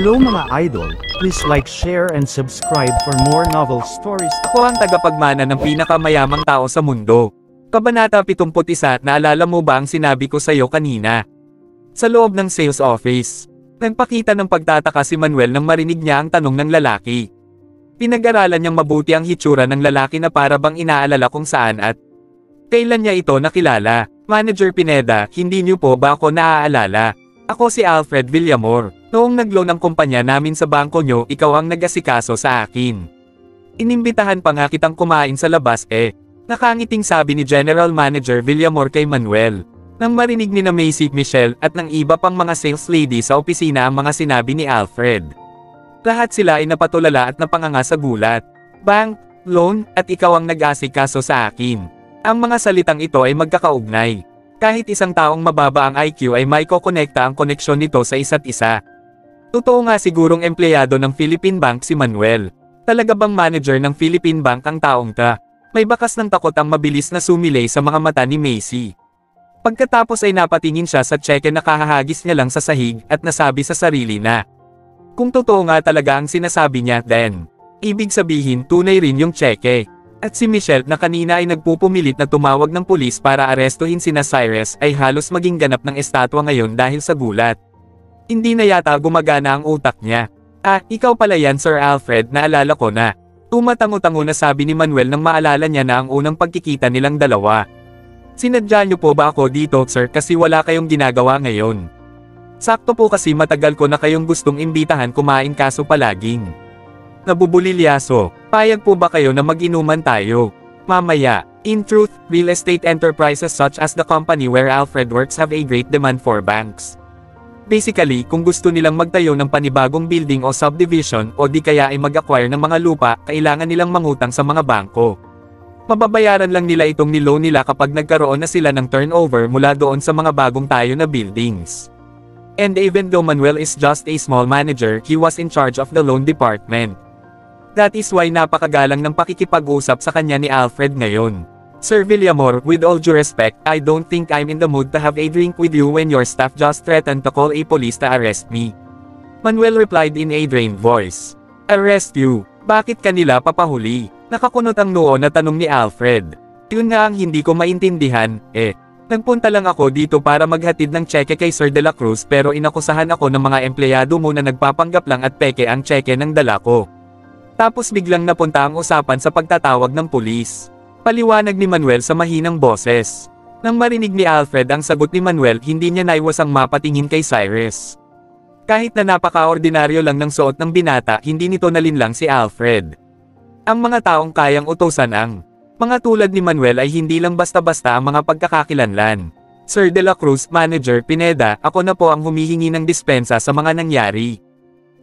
Hello mga idol, please like, share and subscribe for more novel stories. Ako ang tagapagmana ng pinakamayamang tao sa mundo. Kabanata 71, naalala mo ba ang sinabi ko sa'yo kanina? Sa loob ng sales office, nagpakita ng pagtataka si Manuel nang marinig niya ang tanong ng lalaki. Pinag-aralan niyang mabuti ang hitsura ng lalaki na para bang inaalala kung saan at kailan niya ito nakilala. Manager Pineda, hindi niyo po ba ako naaalala? Ako si Alfred Villamor. Noong nag-loan ang kumpanya namin sa bangko nyo, ikaw ang nag-asikaso sa akin. Inimbitahan pa nga kitang kumain sa labas Nakangiting sabi ni General Manager Villamor kay Manuel. Nang marinig ni na Macy, Michelle at ng iba pang mga sales lady sa opisina ang mga sinabi ni Alfred. Lahat sila ay napatulala at napanganga sa gulat. Bank, loan, at ikaw ang nag-asikaso sa akin. Ang mga salitang ito ay magkakaugnay. Kahit isang taong mababa ang IQ ay may kokonekta ang koneksyon nito sa isa't isa. Totoo nga sigurong empleyado ng Philippine Bank si Manuel. Talaga bang manager ng Philippine Bank ang taong ta? May bakas ng takot ang mabilis na sumilay sa mga mata ni Macy. Pagkatapos ay napatingin siya sa tseke na kahahagis niya lang sa sahig at nasabi sa sarili na, kung totoo nga talaga ang sinasabi niya, then, ibig sabihin tunay rin yung tseke. At si Michelle na kanina ay nagpupumilit na tumawag ng pulis para arestuhin sina Cyrus ay halos maging ganap ng estatwa ngayon dahil sa gulat. Hindi na yata gumagana ang utak niya. Ikaw pala yan Sir Alfred, naalala ko na. Tumatango-tango na sabi ni Manuel nang maalala niya na ang unang pagkikita nilang dalawa. Sinadya niyo po ba ako dito sir kasi wala kayong ginagawa ngayon? Sakto po kasi matagal ko na kayong gustong imbitahan kumain kaso palaging nabubulilyaso. Payag po ba kayo na mag-inuman tayo? Mamaya. In truth, real estate enterprises such as the company where Alfred works have a great demand for banks. Basically, kung gusto nilang magtayo ng panibagong building o subdivision o di kaya ay mag-acquire ng mga lupa, kailangan nilang mangutang sa mga bangko. Mababayaran lang nila itong niloan nila kapag nagkaroon na sila ng turnover mula doon sa mga bagong tayo na buildings. And even though Manuel is just a small manager, he was in charge of the loan department. That is why napakagalang ng pakikipag-usap sa kanya ni Alfred ngayon. Sir Villamor, with all due respect, I don't think I'm in the mood to have a drink with you when your staff just threatened to call a police to arrest me. Manuel replied in a drained voice. Arrest you? Bakit kanila papahuli? Nakakunot ang noo na tanong ni Alfred. Yun nga ang hindi ko maintindihan, Nagpunta lang ako dito para maghatid ng tseke kay Sir De La Cruz pero inakusahan ako ng mga empleyado mo na nagpapanggap lang at peke ang tseke ng dala ko. Tapos biglang napunta ang usapan sa pagtatawag ng pulis. Paliwanag ni Manuel sa mahinang boses. Nang marinig ni Alfred ang sagot ni Manuel, hindi niya naiwasang mapatingin kay Cyrus. Kahit na napaka-ordinaryo lang ng suot ng binata, hindi nito nalinlang si Alfred. Ang mga taong kayang utusan ang mga tulad ni Manuel ay hindi lang basta-basta ang mga pagkakakilanlan. Sir De La Cruz, Manager Pineda, ako na po ang humihingi ng dispensa sa mga nangyari.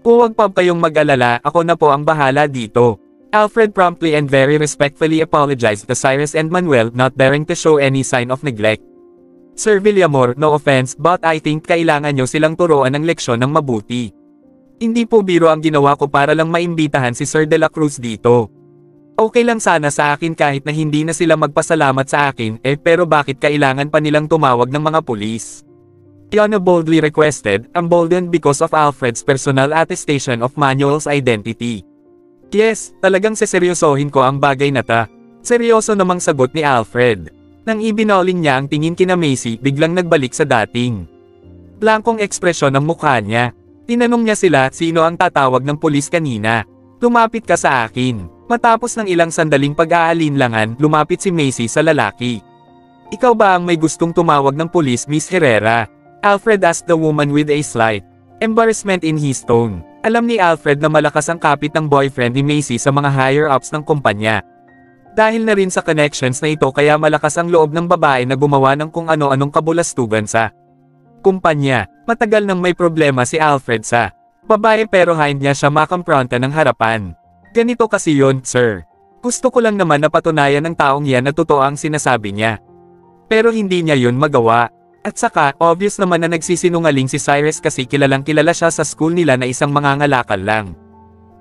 Huwag pa kayong mag-alala, ako na po ang bahala dito. Alfred promptly and very respectfully apologized to Cyrus and Manuel, not daring to show any sign of neglect. Sir Villamor, no offense, but I think kailangan nyo silang turuan ng leksyon ng mabuti. Hindi po biro ang ginawa ko para lang maimbitahan si Sir De La Cruz dito. Okay lang sana sa akin kahit na hindi na sila magpasalamat sa akin, pero bakit kailangan pa nilang tumawag ng mga pulis? Tiana boldly requested, emboldened because of Alfred's personal attestation of Manuel's identity. Yes, talagang seseryosohin ko ang bagay na ta. Seryoso namang sagot ni Alfred. Nang ibinauling niya ang tingin kina Macy, biglang nagbalik sa dating blankong ekspresyon ng mukha niya. Tinanong niya sila, sino ang tatawag ng pulis kanina? Lumapit ka sa akin. Matapos ng ilang sandaling pag-aalinlangan, lumapit si Macy sa lalaki. Ikaw ba ang may gustong tumawag ng pulis, Miss Herrera? Alfred asked the woman with a slight embarrassment in his tone. Alam ni Alfred na malakas ang kapit ng boyfriend ni Macy sa mga higher-ups ng kumpanya. Dahil na rin sa connections na ito kaya malakas ang loob ng babae na gumawa ng kung ano-anong kabulastugan sa kumpanya. Matagal nang may problema si Alfred sa babae pero hindi niya siya makampronta ng harapan. Ganito kasi yon, sir. Gusto ko lang naman na patunayan ng taong yan na totoo ang sinasabi niya. Pero hindi niya yun magawa. At saka, obvious naman na nagsisinungaling si Cyrus kasi kilalang kilala siya sa school nila na isang mangangalakal lang.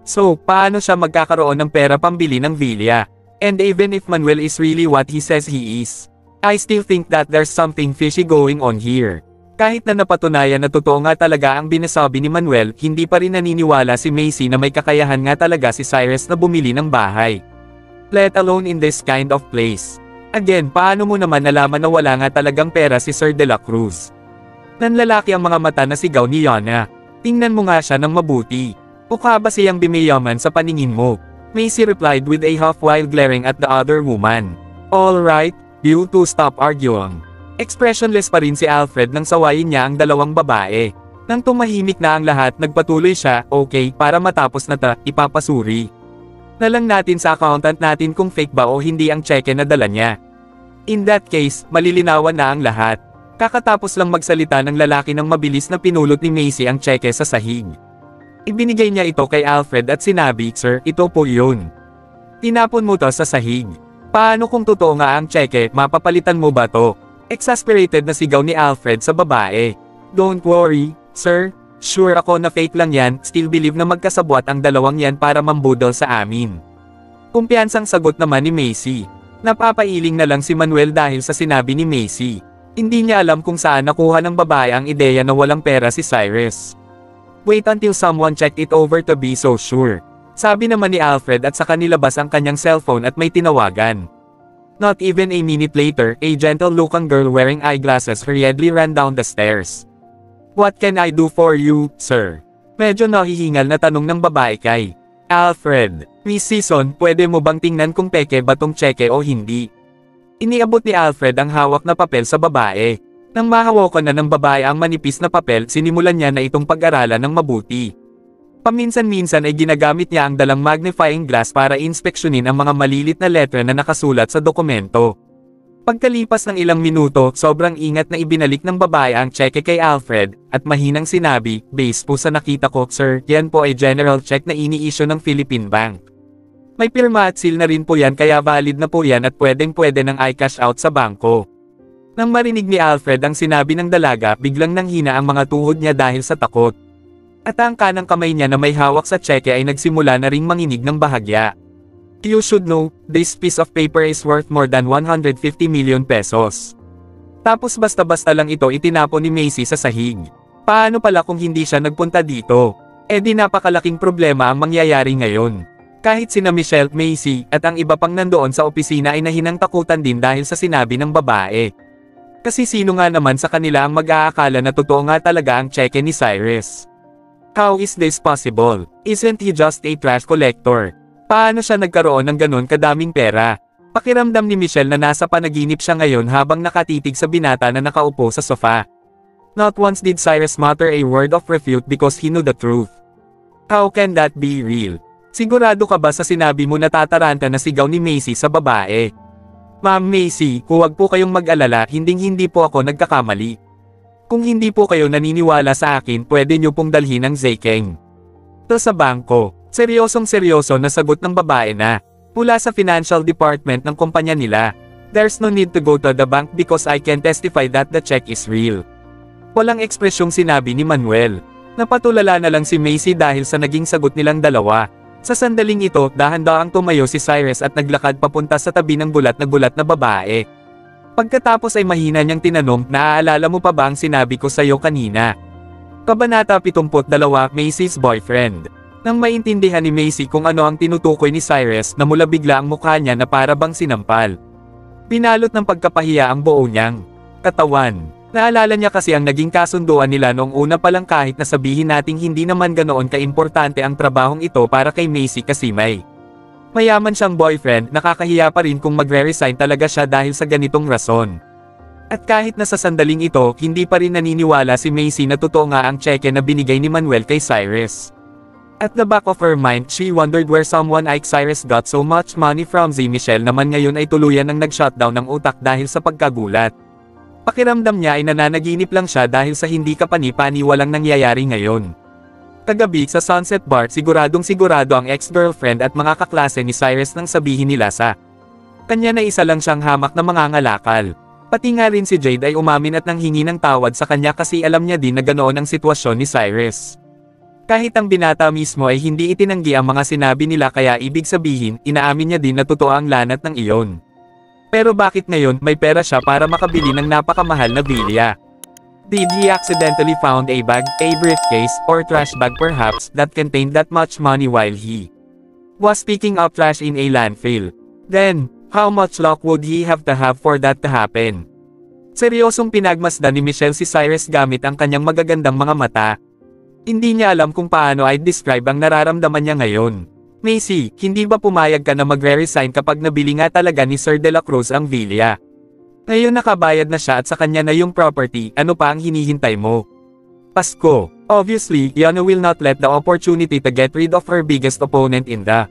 So, paano siya magkakaroon ng pera pambili ng villa? And even if Manuel is really what he says he is, I still think that there's something fishy going on here. Kahit na napatunayan na totoo nga talaga ang binasabi ni Manuel, hindi pa rin naniniwala si Macy na may kakayahan nga talaga si Cyrus na bumili ng bahay. Let alone in this kind of place. Again, paano mo naman nalaman na wala nga talagang pera si Sir De La Cruz? Nanlalaki ang mga mata na sigaw ni Yana. Tingnan mo nga siya ng mabuti. Mukha ba siyang bimayaman sa paningin mo? Macy replied with a huff while glaring at the other woman. Alright, you two stop arguing. Expressionless pa rin si Alfred nang sawayin niya ang dalawang babae. Nang tumahimik na ang lahat, nagpatuloy siya, okay, para matapos na ipapasuri na lang natin sa accountant natin kung fake ba o hindi ang cheque na dala niya. In that case, malilinawan na ang lahat. Kakatapos lang magsalita ng lalaki nang mabilis na pinulot ni Macy ang cheque sa sahig. Ibinigay niya ito kay Alfred at sinabi, Sir, ito po yun. Tinapon mo to sa sahig. Paano kung totoo nga ang cheque, mapapalitan mo ba to? Exasperated na sigaw ni Alfred sa babae. Don't worry, sir. Sure ako na fake lang yan, still believe na magkasabwat ang dalawang yan para mambudol sa amin. Kumpiyansang sagot naman ni Macy. Napapailing na lang si Manuel dahil sa sinabi ni Macy. Hindi niya alam kung saan nakuha ng babae ang ideya na walang pera si Cyrus. Wait until someone checked it over to be so sure. Sabi naman ni Alfred at saka nilabas ang kanyang cellphone at may tinawagan. Not even a minute later, a gentle-looking girl wearing eyeglasses hurriedly ran down the stairs. What can I do for you, sir? Medyo nahihingal na tanong ng babae kay Alfred. Miss Season, pwede mo bang tingnan kung peke ba tong cheque o hindi? Iniabot ni Alfred ang hawak na papel sa babae. Nang mahawakan na ng babae ang manipis na papel, sinimulan niya na itong pag-aralan ng mabuti. Paminsan-minsan ay ginagamit niya ang dalang magnifying glass para inspeksyonin ang mga malilit na letra na nakasulat sa dokumento. Pagkalipas ng ilang minuto, sobrang ingat na ibinalik ng babae ang cheque kay Alfred, at mahinang sinabi, "Base po sa nakita ko, sir, yan po ay general check na ini-issue ng Philippine Bank. May pirma at seal na rin po yan kaya valid na po yan at pwedeng-pwede nang i-cash out sa bangko." Nang marinig ni Alfred ang sinabi ng dalaga, biglang nanghina ang mga tuhod niya dahil sa takot. At ang kanang kamay niya na may hawak sa cheque ay nagsimula na ring manginig ng bahagya. You should know, this piece of paper is worth more than 150 million pesos. Tapos basta-basta lang ito itinapon ni Macy sa sahig. Paano pala kung hindi siya nagpunta dito? Eh di napakalaking problema ang mangyayari ngayon. Kahit sina Michelle, Macy, at ang iba pang nandoon sa opisina ay nahinang takutan din dahil sa sinabi ng babae. Kasi sino nga naman sa kanila ang mag-aakala na totoo nga talaga ang cheque ni Cyrus? How is this possible? Isn't he just a trash collector? Paano siya nagkaroon ng ganun kadaming pera? Pakiramdam ni Michelle na nasa panaginip siya ngayon habang nakatitig sa binata na nakaupo sa sofa. Not once did Cyrus mutter a word of refute because he knew the truth. How can that be real? Sigurado ka ba sa sinabi mo na tataranta na sigaw ni Macy sa babae? Ma'am Macy, huwag po kayong mag-alala, hindi po ako nagkakamali. Kung hindi po kayo naniniwala sa akin, pwede nyo pong dalhin ang Zekeng to sa bangko. Seryosong-seryoso na sagot ng babae na mula sa financial department ng kumpanya nila. There's no need to go to the bank because I can testify that the check is real. Walang ekspresyong sinabi ni Manuel. Napatulala na lang si Macy dahil sa naging sagot nilang dalawa. Sa sandaling ito, dahan-daang tumayo si Cyrus at naglakad papunta sa tabi ng gulat na babae. Pagkatapos ay mahina niyang tinanong, naaalala mo pa ba ang sinabi ko sa'yo kanina? Kabanata 72, Macy's boyfriend. Nang maintindihan ni Macy kung ano ang tinutukoy ni Cyrus, namula bigla ang mukha niya na para bang sinampal. Pinalot ng pagkapahiya ang buo niyang katawan. Naalala niya kasi ang naging kasunduan nila noong una pa lang kahit na sabihin nating hindi naman ganoon kaimportante ang trabahong ito para kay Macy kasi may mayaman siyang boyfriend, nakakahiya pa rin kung magre-resign talaga siya dahil sa ganitong rason. At kahit na sa sandaling ito, hindi pa rin naniniwala si Macy na totoo nga ang cheque na binigay ni Manuel kay Cyrus. At the back of her mind, she wondered where someone like Cyrus got so much money from. Si Michelle naman ngayon ay tuluyan ng nag-shutdown ng utak dahil sa pagkagulat. Pakiramdam niya ay nananaginip lang siya dahil sa hindi kapani-pani walang nangyayari ngayon. Kagabi sa Sunset Bar, sigurado ang ex-girlfriend at mga kaklase ni Cyrus nang sabihin nila sa kanya na isa lang siyang hamak na mangangalakal. Pati nga rin si Jade ay umamin at nanghingi ng tawad sa kanya kasi alam niya din na ganoon ang sitwasyon ni Cyrus. Kahit ang binata mismo ay hindi itinanggi ang mga sinabi nila kaya ibig sabihin, inaamin niya din na totoo ang lanat ng iyon. Pero bakit ngayon may pera siya para makabili ng napakamahal na bilya? Did he accidentally found a bag, a briefcase, or trash bag perhaps that contained that much money while he was picking up trash in a landfill? Then, how much luck would he have to have for that to happen? Seryosong pinagmasdan ni Michelle si Cyrus gamit ang kanyang magagandang mga mata. Hindi niya alam kung paano i-describe ang nararamdaman niya ngayon. Macy, hindi ba pumayag ka na magre-resign kapag nabili nga talaga ni Sir De La Cruz ang villa? Ngayon nakabayad na siya at sa kanya na yung property, ano pa ang hinihintay mo? Pasko. Obviously, Yana will not let the opportunity to get rid of her biggest opponent in the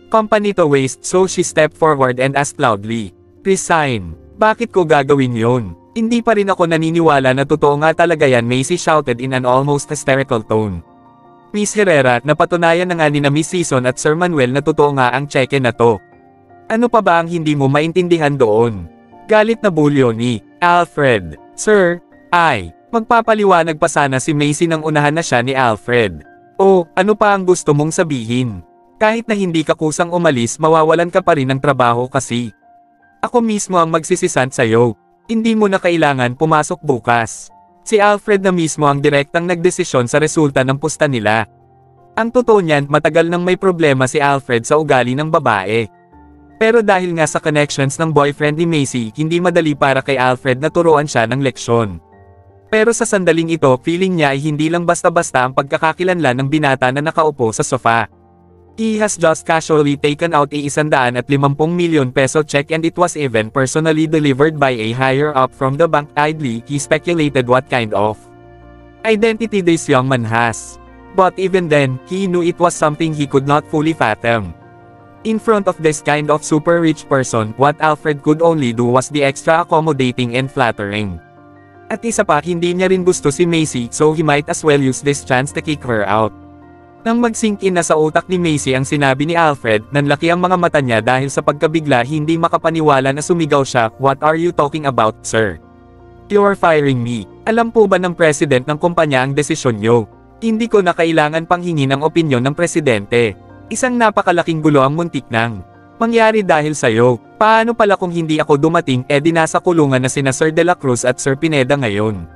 company to waste, so she stepped forward and asked loudly, "Resign. Bakit ko gagawin yon? Hindi pa rin ako naniniwala na totoo nga talaga yan," Macy shouted in an almost hysterical tone. Miss Herrera, napatunayan na nga ni na Miss Season at Sir Manuel na totoo nga ang cheque na to. Ano pa ba ang hindi mo maintindihan doon? Galit na bulyo ni Alfred. Sir, magpapaliwanag pa sana si Macy nang unahan na siya ni Alfred. O, ano pa ang gusto mong sabihin? Kahit na hindi ka kusang umalis, mawawalan ka pa rin ng trabaho kasi. Ako mismo ang magsisisant sa'yo. Hindi mo na kailangan pumasok bukas. Si Alfred na mismo ang direktang nagdesisyon sa resulta ng pusta nila. Ang totoo niyan, matagal nang may problema si Alfred sa ugali ng babae. Pero dahil nga sa connections ng boyfriend ni Macy, hindi madali para kay Alfred na turuan siya ng leksyon. Pero sa sandaling ito, feeling niya ay hindi lang basta-basta ang pagkakakilanlan ng binata na nakaupo sa sofa. He has just casually taken out a 150 million peso check and it was even personally delivered by a higher up from the bank. Idly, he speculated what kind of identity this young man has. But even then, he knew it was something he could not fully fathom. In front of this kind of super rich person, what Alfred could only do was the extra accommodating and flattering. At isa pa, hindi niya rin gusto si Macy, so he might as well use this chance to kick her out. Nang mag-sink in na sa utak ni Macy ang sinabi ni Alfred, nanlaki ang mga mata niya dahil sa pagkabigla, hindi makapaniwala na sumigaw siya, "What are you talking about, sir? You're firing me. Alam po ba ng president ng kumpanya ang desisyon niyo? Hindi ko na kailangan pang hingin ang opinyon ng presidente. Isang napakalaking gulo ang muntik nang mangyari dahil sa'yo. Paano pala kung hindi ako dumating, di nasa kulungan na sina Sir De La Cruz at Sir Pineda ngayon.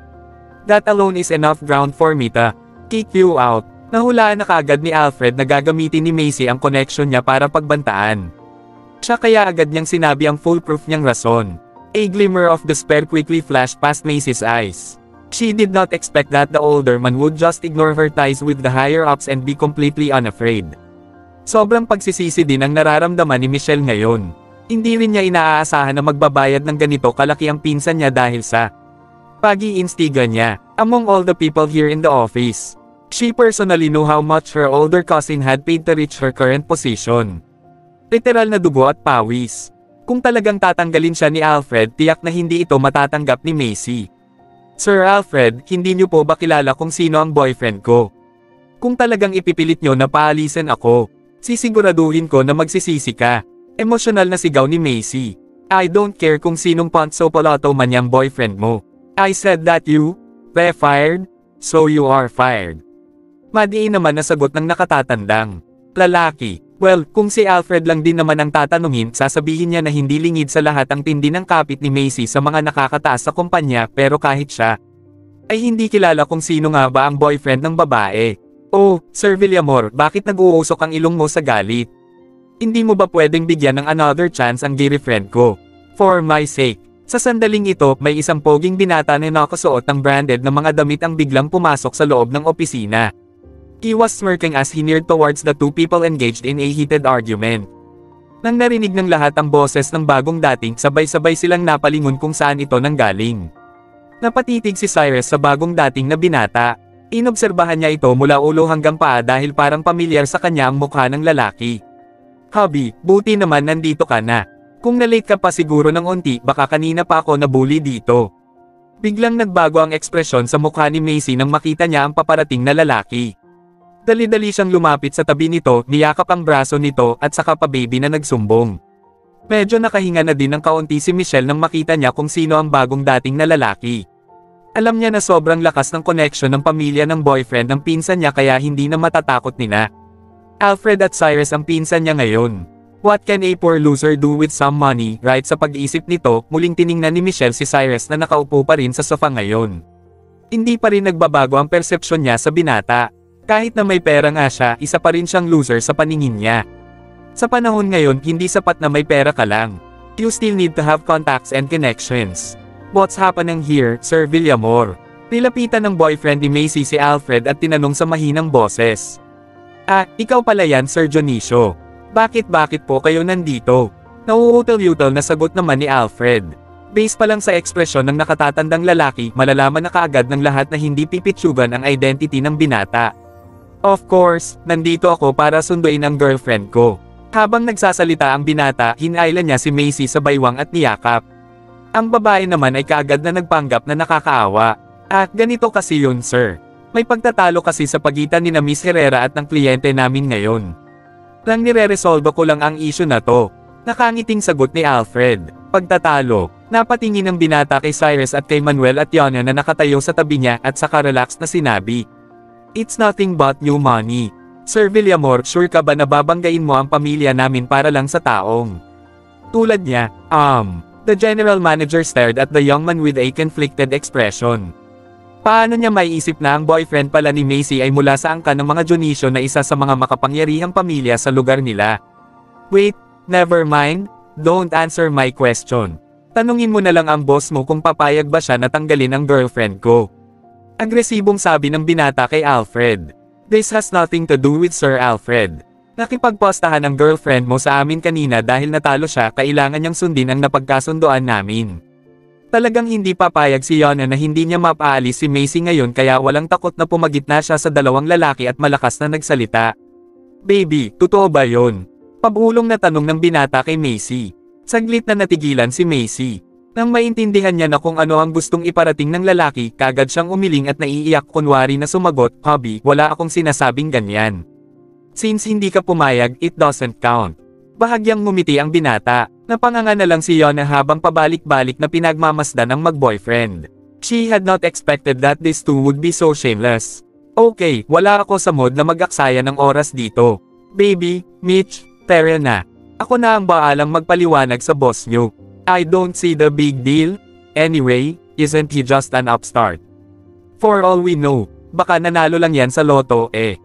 That alone is enough ground for me to kick you out." Nahulaan na kaagad ni Alfred na gagamitin ni Macy ang connection niya para pagbantaan. Siya kaya agad niyang sinabi ang foolproof niyang rason. A glimmer of despair quickly flashed past Macy's eyes. She did not expect that the older man would just ignore her ties with the higher-ups and be completely unafraid. Sobrang pagsisisi din ang nararamdaman ni Michelle ngayon. Hindi rin niya inaasahan na magbabayad ng ganito kalaki ang pinsan niya dahil sa pag-iinstiga niya. Among all the people here in the office, she personally knew how much her older cousin had paid to reach her current position. Literal na dugo at pawis. Kung talagang tatanggalin siya ni Alfred, tiyak na hindi ito matatanggap ni Macy. "Sir Alfred, hindi niyo po ba kilala kung sino ang boyfriend ko? Kung talagang ipipilit niyo na paalisin ako, sisiguraduhin ko na magsisisi ka." Emosyonal na sigaw ni Macy. "I don't care kung sinong Ponzo Palato man yung boyfriend mo. I said that you were fired, so you are fired." Madiin naman na sagot ng nakatatandang lalaki. Well, kung si Alfred lang din naman ang tatanungin, sasabihin niya na hindi lingid sa lahat ang tindi ng kapit ni Macy sa mga nakakataas sa kumpanya, pero kahit siya ay hindi kilala kung sino nga ba ang boyfriend ng babae. "Oh, Sir Villamor, bakit nag-uusok ang ilong mo sa galit? Hindi mo ba pwedeng bigyan ng another chance ang gay friend ko? For my sake." Sa sandaling ito, may isang poging binata na nakasuot ng branded na mga damit ang biglang pumasok sa loob ng opisina. He was smirking as he neared towards the two people engaged in a heated argument. Nang narinig ng lahat ang boses ng bagong dating, sabay-sabay silang napalingon kung saan ito nanggaling. Napatitig si Cyrus sa bagong dating na binata. Inobserbahan niya ito mula ulo hanggang paa dahil parang pamilyar sa kanya ang mukha ng lalaki. "Hubby, buti naman nandito ka na. Kung na-late ka pa siguro ng unti, baka kanina pa ako nabully dito." Biglang nagbago ang ekspresyon sa mukha ni Macy nang makita niya ang paparating na lalaki. Dali-dali siyang lumapit sa tabi nito, niyakap ang braso nito at saka pa baby na nagsumbong. Medyo nakahinga na din ng kaunti si Michelle nang makita niya kung sino ang bagong dating na lalaki. Alam niya na sobrang lakas ng connection ng pamilya ng boyfriend ng pinsan niya kaya hindi na matatakot nina Alfred at Cyrus ang pinsan niya ngayon. What can a poor loser do with some money, right? Sa pag-iisip nito, muling tiningnan ni Michelle si Cyrus na nakaupo pa rin sa sofa ngayon. Hindi pa rin nagbabago ang persepsyon niya sa binata. Kahit na may pera nga siya, isa pa rin siyang loser sa paningin niya. Sa panahon ngayon, hindi sapat na may pera ka lang. You still need to have contacts and connections. What's happening here, Sir Villamor? Nilapitan ng boyfriend ni Macy si Alfred at tinanong sa mahinang boses. Ah, ikaw pala yan, Sir Dionisio. Bakit po kayo nandito? Nauutal-utal na sagot naman ni Alfred. Base pa lang sa ekspresyon ng nakatatandang lalaki, malalaman na kaagad ng lahat na hindi pipitsugan ang identity ng binata. Of course, nandito ako para sunduin ang girlfriend ko. Habang nagsasalita ang binata, hinailan niya si Macy sa baywang at niyakap. Ang babae naman ay kaagad na nagpanggap na nakakaawa. At ganito kasi yun, sir. May pagtatalo kasi sa pagitan ni na Miss Herrera at ng kliyente namin ngayon. Nang nire-resolve ko lang ang issue na to. Nakangiting sagot ni Alfred. Pagtatalo. Napatingin ng binata kay Cyrus at kay Manuel at Yana na nakatayo sa tabi niya at saka relax na sinabi. It's nothing but new money. Sir Villamor, sure ka ba na babanggain mo ang pamilya namin para lang sa taong? Tulad niya, the general manager stared at the young man with a conflicted expression. Paano niya maiisip na ang boyfriend pala ni Macy ay mula sa angkan ng mga Dionisio na isa sa mga makapangyarihang pamilya sa lugar nila? Wait, never mind, don't answer my question. Tanungin mo na lang ang boss mo kung papayag ba siya na tanggalin ang girlfriend ko. Agresibong sabi ng binata kay Alfred. This has nothing to do with Sir Alfred. Nakipagpostahan ang girlfriend mo sa amin kanina dahil natalo siya, kailangan niyang sundin ang napagkasundoan namin. Talagang hindi papayag si Yana na hindi niya mapaalis si Macy ngayon kaya walang takot na pumagitna siya sa dalawang lalaki at malakas na nagsalita. Baby, totoo ba yon? Pabulong na tanong ng binata kay Macy. Saglit na natigilan si Macy. Nang maintindihan niya na kung ano ang gustong iparating ng lalaki, kagad siyang umiling at naiiyak kunwari na sumagot, Hubby, wala akong sinasabing ganyan. Since hindi ka pumayag, it doesn't count. Bahagyang ngumiti ang binata. Napanganga na lang si Yana habang pabalik-balik na pinagmamasdan ng mag-boyfriend. She had not expected that these two would be so shameless. Okay, wala ako sa mood na mag-aksaya ng oras dito. Baby, Mitch, Terrell na. Ako na ang baalang magpaliwanag sa boss niyo. I don't see the big deal. Anyway, isn't he just an upstart? For all we know, baka nanalo lang yan sa loto eh.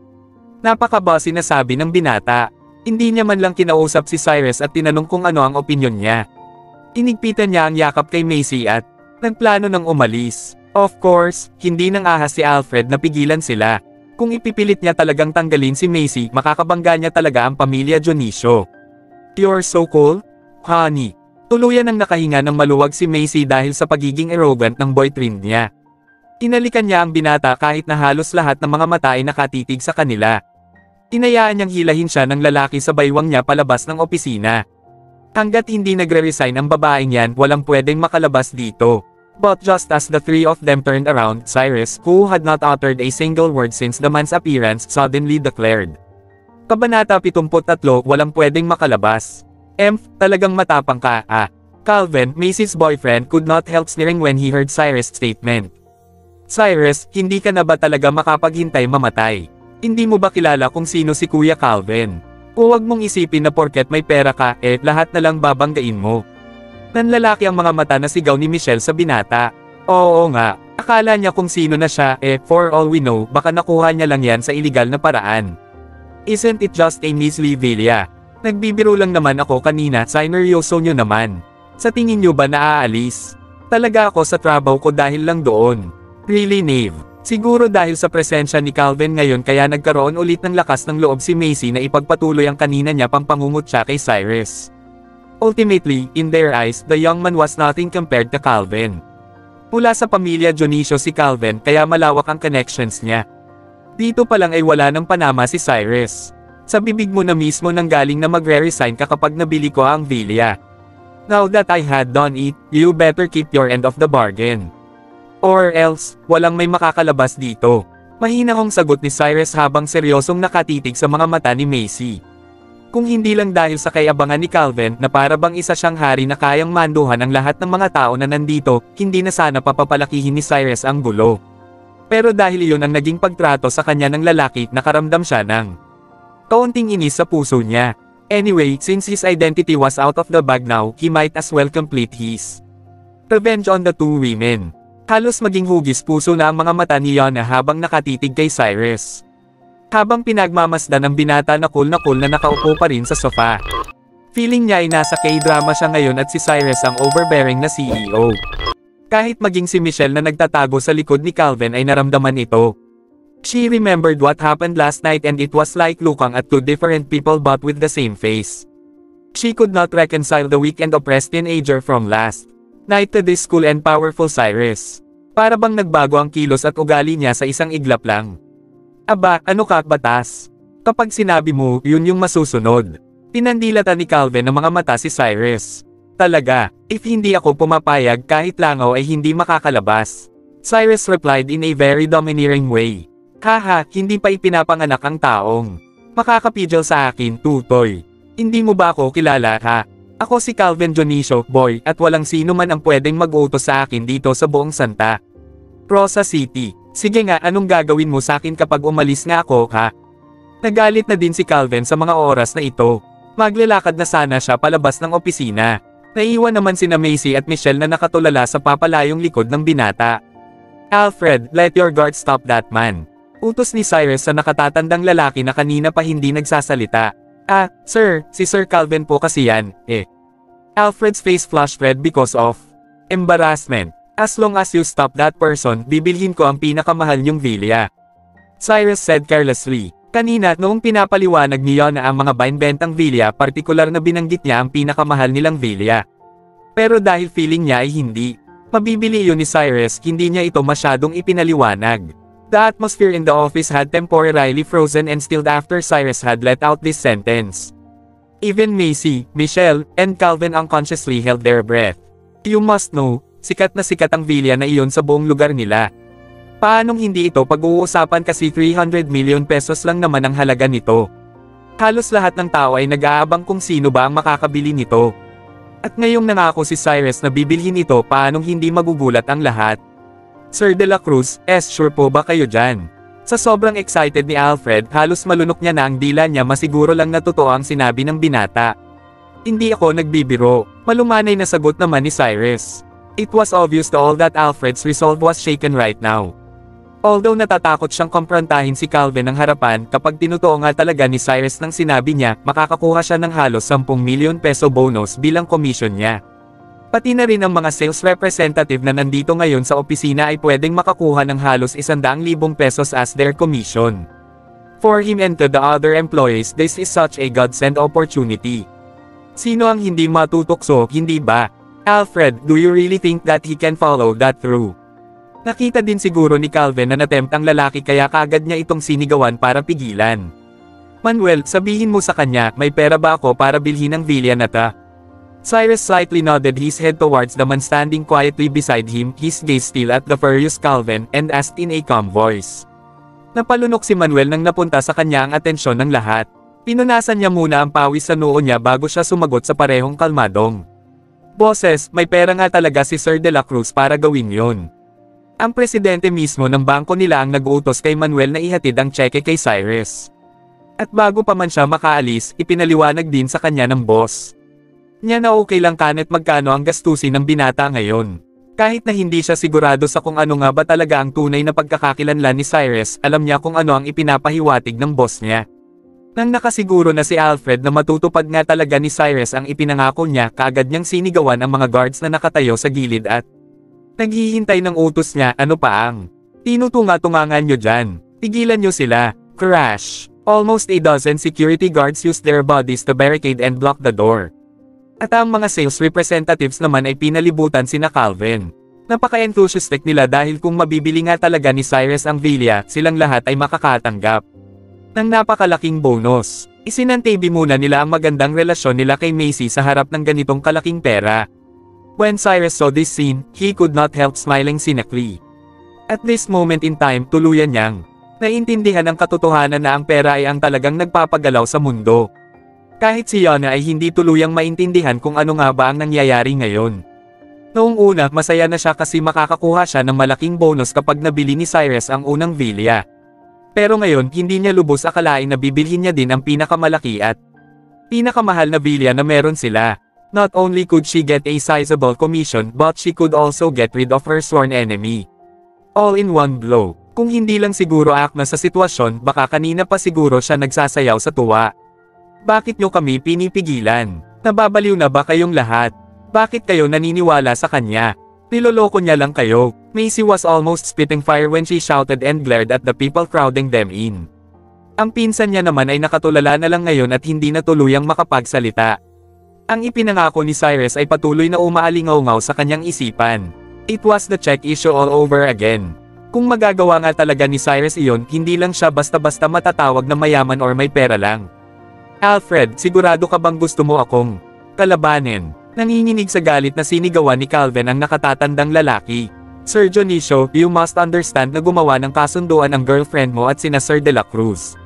Napaka-bossy na sabi ng binata. Hindi niya man lang kinausap si Cyrus at tinanong kung ano ang opinyon niya. Inigpitan niya ang yakap kay Macy at nagplano ng umalis. Of course, hindi nang ahas si Alfred na pigilan sila. Kung ipipilit niya talagang tanggalin si Macy, makakabangga niya talaga ang pamilya Dionisio. You're so cool, honey. Tuluyan ang nakahinga ng maluwag si Macy dahil sa pagiging arrogant ng boyfriend niya. Tinalikan niya ang binata kahit na halos lahat ng mga mata ay nakatitig sa kanila. Tinayaan niyang hilahin siya ng lalaki sa baywang niya palabas ng opisina. Hanggat hindi nagre-resign ang babaeng yan, walang pwedeng makalabas dito. But just as the three of them turned around, Cyrus, who had not uttered a single word since the man's appearance, suddenly declared. Kabanata 73, walang pwedeng makalabas. Talagang matapang ka, ah. Calvin, Macy's boyfriend, could not help sneering when he heard Cyrus' statement. Cyrus, hindi ka na ba talaga makapaghintay mamatay? Hindi mo ba kilala kung sino si Kuya Calvin? Huwag mong isipin na porket may pera ka, lahat na lang babanggain mo. Nanlalaki ang mga mata na sigaw ni Michelle sa binata. Oo nga, akala niya kung sino na siya, for all we know, baka nakuha niya lang yan sa iligal na paraan. Isn't it just a measly villa? Nagbibiro lang naman ako kanina, sineryoso nyo naman. Sa tingin nyo ba naaalis? Talaga ako sa trabaho ko dahil lang doon. Really, Nave? Siguro dahil sa presensya ni Calvin ngayon kaya nagkaroon ulit ng lakas ng loob si Macy na ipagpatuloy ang kanina niya pang pangungutya kay Cyrus. Ultimately, in their eyes, the young man was nothing compared to Calvin. Mula sa pamilya Dionisio si Calvin kaya malawak ang connections niya. Dito pa lang ay wala ng panama si Cyrus. Sa bibig mo na mismo nang galing na magre-resign ka kapag nabili ko ang villa. Now that I had done it, you better keep your end of the bargain. Or else, walang may makakalabas dito. Mahinahong sagot ni Cyrus habang seryosong nakatitig sa mga mata ni Macy. Kung hindi lang dahil sa kayabangan ni Calvin na para bang isa siyang hari na kayang manduhan ang lahat ng mga tao na nandito, hindi na sana papapalakihin ni Cyrus ang gulo. Pero dahil iyon ang naging pagtrato sa kanya ng lalaki, nakaramdam siya ng kaunting inis sa puso niya. Anyway, since his identity was out of the bag now, he might as well complete his revenge on the two women. Halos maging hugis puso na ang mga mata ni Yana habang nakatitig kay Cyrus. Habang pinagmamasdan ng binata na cool na nakaupo pa rin sa sofa. Feeling niya ay nasa K-drama siya ngayon at si Cyrus ang overbearing na CEO. Kahit maging si Michelle na nagtatago sa likod ni Calvin ay naramdaman ito. She remembered what happened last night and it was like looking at two different people but with the same face. She could not reconcile the weak and oppressed teenager from last night to this cool and powerful Cyrus. Para bang nagbago ang kilos at ugali niya sa isang iglap lang. Aba, ano ka, batas? Kapag sinabi mo, yun yung masusunod. Pinandilatan ni Calvin ng mga mata si Cyrus. Talaga, if hindi ako pumapayag kahit langaw ay hindi makakalabas. Cyrus replied in a very domineering way. Haha, hindi pa ipinapanganak ang taong makakapidyo sa akin, tutoy. Hindi mo ba ako kilala ha? Ako si Calvin Dionisio, boy, at walang sino man ang pwedeng mag-utos sa akin dito sa buong Santa Rosa City. Sige nga, anong gagawin mo sa akin kapag umalis nga ako, ha? Nagalit na din si Calvin sa mga oras na ito. Maglalakad na sana siya palabas ng opisina. Naiwan naman sina Macy at Michelle na nakatulala sa papalayong likod ng binata. Alfred, let your guard stop that man. Utos ni Cyrus sa nakatatandang lalaki na kanina pa hindi nagsasalita. Ah, sir, si Sir Calvin po kasi yan, eh. Alfred's face flushed red because of embarrassment. As long as you stop that person, bibilhin ko ang pinakamahal niyong villa. Cyrus said carelessly. Kanina, noong pinapaliwanag niya na ang mga binbentang villa, partikular na binanggit niya ang pinakamahal nilang villa. Pero dahil feeling niya ay hindi mabibili yun ni Cyrus, hindi niya ito masyadong ipinaliwanag. The atmosphere in the office had temporarily frozen and stilled after Cyrus had let out this sentence. Even Macy, Michelle, and Calvin unconsciously held their breath. You must know, sikat na sikat ang villa na iyon sa buong lugar nila. Paanong hindi ito pag-uusapan kasi 300 million pesos lang naman ang halaga nito. Halos lahat ng tao ay nag-aabang kung sino ba ang makakabili nito. At ngayong nangako si Cyrus na bibilhin ito, paanong hindi magugulat ang lahat? Sir De La Cruz, sure po ba kayo dyan? Sa sobrang excited ni Alfred, halos malunok niya na ang dila niya, masiguro lang na totoo ang sinabi ng binata. Hindi ako nagbibiro, malumanay na sagot naman ni Cyrus. It was obvious to all that Alfred's resolve was shaken right now. Although natatakot siyang komprontahin si Calvin ng harapan, kapag tinutuo nga talaga ni Cyrus ng sinabi niya, makakakuha siya ng halos 10 million peso bonus bilang commission niya. Pati na rin ang mga sales representative na nandito ngayon sa opisina ay pwedeng makakuha ng halos 100,000 pesos as their commission. For him and to the other employees, this is such a godsend opportunity. Sino ang hindi matutukso, hindi ba? Alfred, do you really think that he can follow that through? Nakita din siguro ni Calvin na natempt ang lalaki kaya kaagad niya itong sinigawan para pigilan. Manuel, sabihin mo sa kanya, may pera ba ako para bilhin ang villa na ta? Cyrus slightly nodded his head towards the man standing quietly beside him, his gaze still at the furious Calvin, and asked in a calm voice. Napalunok si Manuel nang napunta sa kanya ang atensyon ng lahat. Pinunasan niya muna ang pawis sa noo niya bago siya sumagot sa parehong kalmadong. Boses, may pera nga talaga si Sir De La Cruz para gawin yon. Ang presidente mismo ng bangko nila ang nag-uutos kay Manuel na ihatid ang tseke kay Cyrus. At bago pa man siya makaalis, ipinaliwanag din sa kanya ng boss niya na okay lang kanet magkano ang gastusin ng binata ngayon. Kahit na hindi siya sigurado sa kung ano nga ba talaga ang tunay na pagkakakilanlan ni Cyrus, alam niya kung ano ang ipinapahiwatig ng boss niya. Nang nakasiguro na si Alfred na matutupad nga talaga ni Cyrus ang ipinangako niya, kaagad niyang sinigawan ang mga guards na nakatayo sa gilid at naghihintay ng utos niya. Ano pa ang tinutunga-tungangan nyo dyan? Tigilan nyo sila. Crash! Almost a dozen security guards used their bodies to barricade and block the door. At ang mga sales representatives naman ay pinalibutan sina Calvin. Napaka-enthusiastic nila dahil kung mabibili nga talaga ni Cyrus ang villa, silang lahat ay makakatanggap ng napakalaking bonus. Isinantabi muna nila ang magandang relasyon nila kay Macy sa harap ng ganitong kalaking pera. When Cyrus saw this scene, he could not help smiling cynically. At this moment in time, tuluyan niyang naintindihan ang katotohanan na ang pera ay ang talagang nagpapagalaw sa mundo. Kahit si Yana ay hindi tuluyang maintindihan kung ano nga ba ang nangyayari ngayon. Noong una, masaya na siya kasi makakakuha siya ng malaking bonus kapag nabili ni Cyrus ang unang villa. Pero ngayon, hindi niya lubos akalain na bibilhin niya din ang pinakamalaki at pinakamahal na villa na meron sila. Not only could she get a sizable commission but she could also get rid of her sworn enemy. All in one blow. Kung hindi lang siguro na sa sitwasyon baka kanina pa siguro siya nagsasayaw sa tuwa. Bakit nyo kami pinipigilan? Nababaliw na ba kayong lahat? Bakit kayo naniniwala sa kanya? Niloloko niya lang kayo. Macy was almost spitting fire when she shouted and glared at the people crowding them in. Ang pinsan niya naman ay nakatulala na lang ngayon at hindi na tuluyang makapagsalita. Ang ipinangako ni Cyrus ay patuloy na umaalingaw-ngaw sa kanyang isipan. It was the check issue all over again. Kung magagawa nga talaga ni Cyrus iyon, hindi lang siya basta-basta matatawag na mayaman or may pera lang. Alfred, sigurado ka bang gusto mo akong kalabanin? Nanginginig sa galit na sinigawan ni Calvin ang nakatatandang lalaki. Sir Dionisio, you must understand na gumawa ng kasunduan ang girlfriend mo at sina Sir De La Cruz.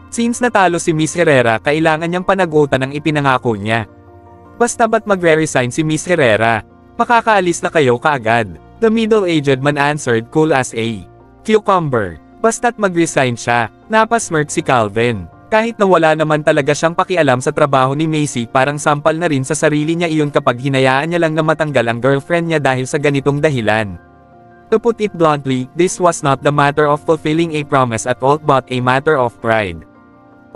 Since natalo si Miss Herrera, kailangan niyang panagutan ang ipinangako niya. Basta ba't magre-resign si Miss Herrera? Makakaalis na kayo kaagad. The middle-aged man answered cool as a cucumber. Basta't mag-resign siya. Napasmirk si Calvin. Kahit na wala naman talaga siyang pakialam sa trabaho ni Macy, parang sampal na rin sa sarili niya iyon kapag hinayaan niya lang na matanggal ang girlfriend niya dahil sa ganitong dahilan. To put it bluntly, this was not the matter of fulfilling a promise at all but a matter of pride.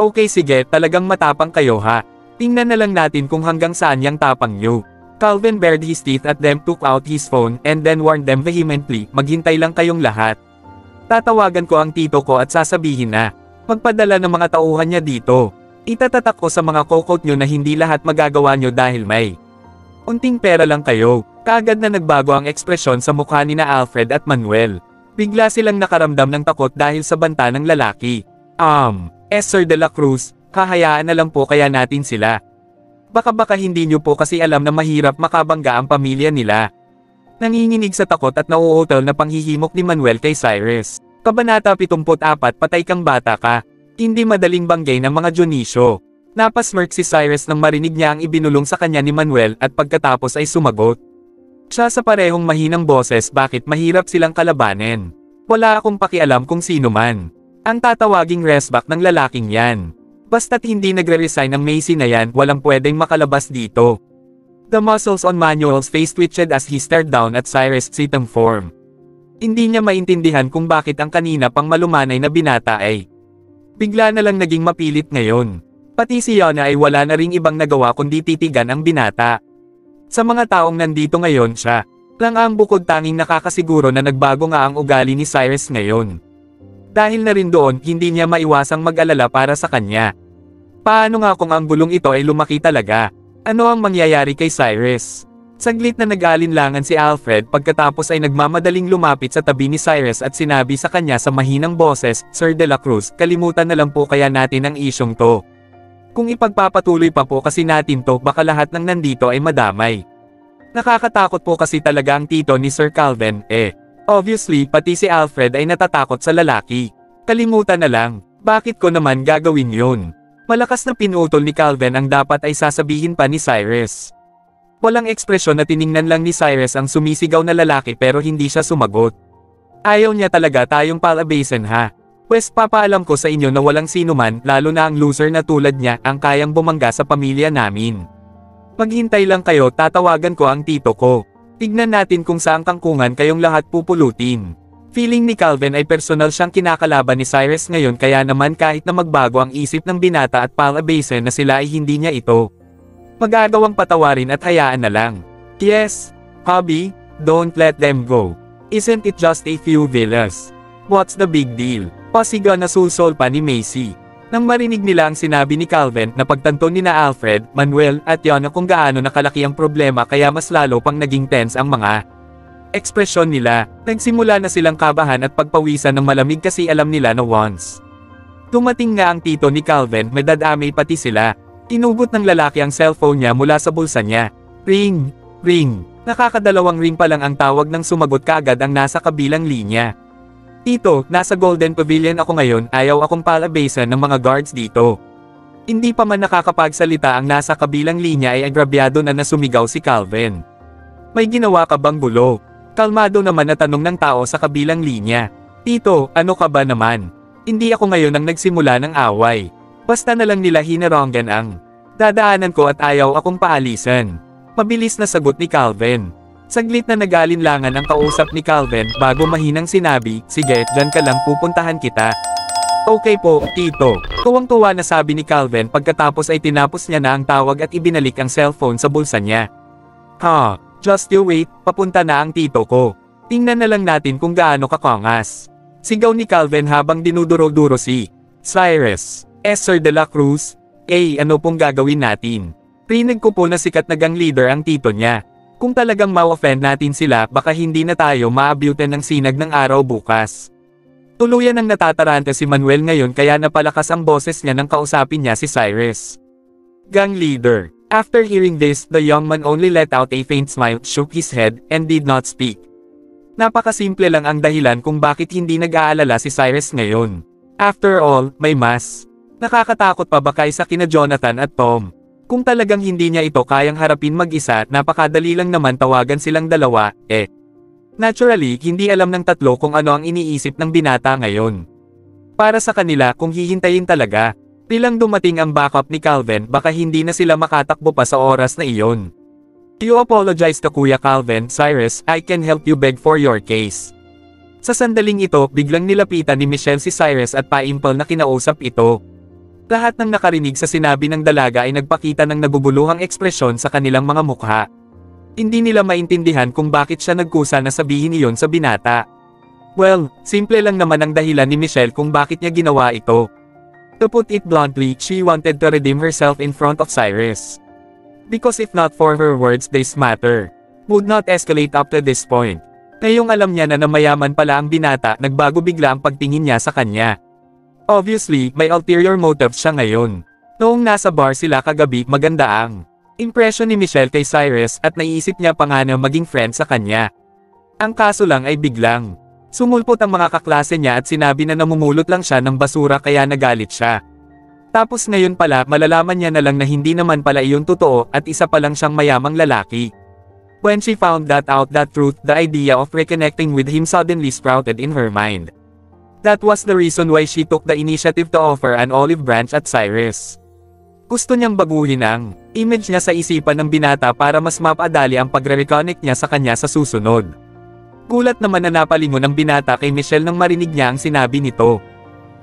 Okay sige, talagang matapang kayo ha. Tingnan na lang natin kung hanggang saan yang tapang niyo. Calvin bared his teeth at them, took out his phone, and then warned them vehemently, maghintay lang kayong lahat. Tatawagan ko ang tito ko at sasabihin na magpadala ng mga tauhan niya dito. Itatatak ko sa mga kokot nyo na hindi lahat magagawa nyo dahil may unting pera lang kayo. Kaagad na nagbago ang ekspresyon sa mukha ni na Alfred at Manuel. Bigla silang nakaramdam ng takot dahil sa banta ng lalaki. Sir De La Cruz, kahayaan na lang po kaya natin sila. Baka hindi nyo po kasi alam na mahirap makabangga ang pamilya nila. Nanginginig sa takot at nauutal na panghihimok ni Manuel kay Cyrus. Kabanata 74, patay kang bata ka. Hindi madaling banggay ng mga Dionisio. Napasmirk si Cyrus nang marinig niya ang ibinulong sa kanya ni Manuel at pagkatapos ay sumagot. Siya sa parehong mahinang boses, bakit mahirap silang kalabanin? Wala akong pakialam kung sino man. Ang tatawaging resback ng lalaking yan. Basta't hindi nagre-resign ang Macy na yan, walang pwedeng makalabas dito. The muscles on Manuel's face twitched as he stared down at Cyrus' sitting form. Hindi niya maintindihan kung bakit ang kanina pang malumanay na binata ay bigla na lang naging mapilit ngayon. Pati si Yana ay wala na ring ibang nagawa kundi titigan ang binata. Sa mga taong nandito ngayon siya lang ang bukod tanging nakakasiguro na nagbago nga ang ugali ni Cyrus ngayon. Dahil na rin doon, hindi niya maiwasang mag-alala para sa kanya. Paano nga kung ang bulong ito ay lumaki talaga? Ano ang mangyayari kay Cyrus? Saglit na nag-aalinlangan si Alfred pagkatapos ay nagmamadaling lumapit sa tabi ni Cyrus at sinabi sa kanya sa mahinang boses, Sir De La Cruz, kalimutan na lang po kaya natin ang isyong to. Kung ipagpapatuloy pa po kasi natin to, baka lahat ng nandito ay madamay. Nakakatakot po kasi talaga ang tito ni Sir Calvin, Obviously, pati si Alfred ay natatakot sa lalaki. Kalimutan na lang, bakit ko naman gagawin yun? Malakas na pinutol ni Calvin ang dapat ay sasabihin pa ni Cyrus. Walang ekspresyon na tiningnan lang ni Cyrus ang sumisigaw na lalaki pero hindi siya sumagot. Ayaw niya talaga tayong palabasin ha. Pwes papaalam ko sa inyo na walang sino man, lalo na ang loser na tulad niya, ang kayang bumangga sa pamilya namin. Maghintay lang kayo, tatawagan ko ang tito ko. Tignan natin kung saang kangkungan kayong lahat pupulutin. Feeling ni Calvin ay personal siyang kinakalaban ni Cyrus ngayon kaya naman kahit na magbago ang isip ng binata at palabasin na sila ay hindi niya ito magagawang patawarin at hayaan na lang. Yes, hubby, don't let them go. Isn't it just a few villas? What's the big deal? Pasiga na sulsol pa ni Macy. Nang marinig nila ang sinabi ni Calvin, napagtanto ni na Alfred, Manuel, at Yana kung gaano nakalaki ang problema kaya mas lalo pang naging tense ang mga ekspresyon nila. Nagsimula na silang kabahan at pagpawisan ng malamig kasi alam nila na once dumating nga ang tito ni Calvin, may dadamay pati sila. Inugot ng lalaki ang cellphone niya mula sa bulsa niya. Ring, ring. Nakakadalawang ring pa lang ang tawag nang sumagot kaagad ang nasa kabilang linya. Tito, nasa Golden Pavilion ako ngayon, ayaw akong palabasan ng mga guards dito. Hindi pa man nakakapagsalita ang nasa kabilang linya ay agrabyado na nasumigaw si Calvin. May ginawa ka bang gulo? Kalmado naman na tanong ng tao sa kabilang linya. Tito, ano ka ba naman? Hindi ako ngayon ang nagsimula ng away. Basta na lang nila hinaronggan ang dadaanan ko at ayaw akong paalisan. Mabilis na sagot ni Calvin. Saglit na nag-aalinlangan ang kausap ni Calvin bago mahinang sinabi, sige, dyan ka lang, pupuntahan kita. Okay po, tito. Tuwang-tuwa na sabi ni Calvin pagkatapos ay tinapos niya na ang tawag at ibinalik ang cellphone sa bulsa niya. Just you wait, papunta na ang tito ko. Tingnan na lang natin kung gaano kakangas. Sigaw ni Calvin habang dinuduro-duro si Cyrus. Sir de la Cruz, ano pong gagawin natin? Rinig ko po na sikat na gang leader ang tito niya. Kung talagang ma-offend natin sila baka hindi na tayo maabyutan ng sinag ng araw bukas. Tuluyan ang natataranta si Manuel ngayon kaya napalakas ang boses niya nang kausapin niya si Cyrus. Gang leader. After hearing this, the young man only let out a faint smile, shook his head, and did not speak. Napakasimple lang ang dahilan kung bakit hindi nag-aalala si Cyrus ngayon. After all, may mas. Nakakatakot pa ba kaysa kina Jonathan at Tom? Kung talagang hindi niya ito kayang harapin mag-isa, napakadali lang naman tawagan silang dalawa, Naturally, hindi alam ng tatlo kung ano ang iniisip ng binata ngayon. Para sa kanila, kung hihintayin talaga, bilang dumating ang backup ni Calvin baka hindi na sila makatakbo pa sa oras na iyon. You apologize to Kuya Calvin, Cyrus, I can help you beg for your case. Sa sandaling ito, biglang nilapitan ni Michelle si Cyrus at paimpal na kinausap ito. Lahat ng nakarinig sa sinabi ng dalaga ay nagpakita ng nabubuluhang ekspresyon sa kanilang mga mukha. Hindi nila maintindihan kung bakit siya nagkusa na sabihin iyon sa binata. Well, simple lang naman ang dahilan ni Michelle kung bakit niya ginawa ito. To put it bluntly, she wanted to redeem herself in front of Cyrus. Because if not for her words, this matter would not escalate up to this point. Ngayong alam niya na mayaman pala ang binata, nagbago bigla ang pagtingin niya sa kanya. Obviously, may ulterior motive siya ngayon. Noong nasa bar sila kagabi, maganda ang impression ni Michelle kay Cyrus at naiisip niya pa nga na maging friend sa kanya. Ang kaso lang ay biglang sumulpot ang mga kaklase niya at sinabi na namumulot lang siya ng basura kaya nagalit siya. Tapos ngayon pala malalaman niya na lang na hindi naman pala iyon totoo at isa pa lang siyang mayamang lalaki. When she found that truth, the idea of reconnecting with him suddenly sprouted in her mind. That was the reason why she took the initiative to offer an olive branch at Cyrus. Gusto niyang baguhin ang image niya sa isipan ng binata para mas mapadali ang pagre-reconnect niya sa kanya sa susunod. Gulat naman na napalingon ang binata kay Michelle nang marinig niya ang sinabi nito.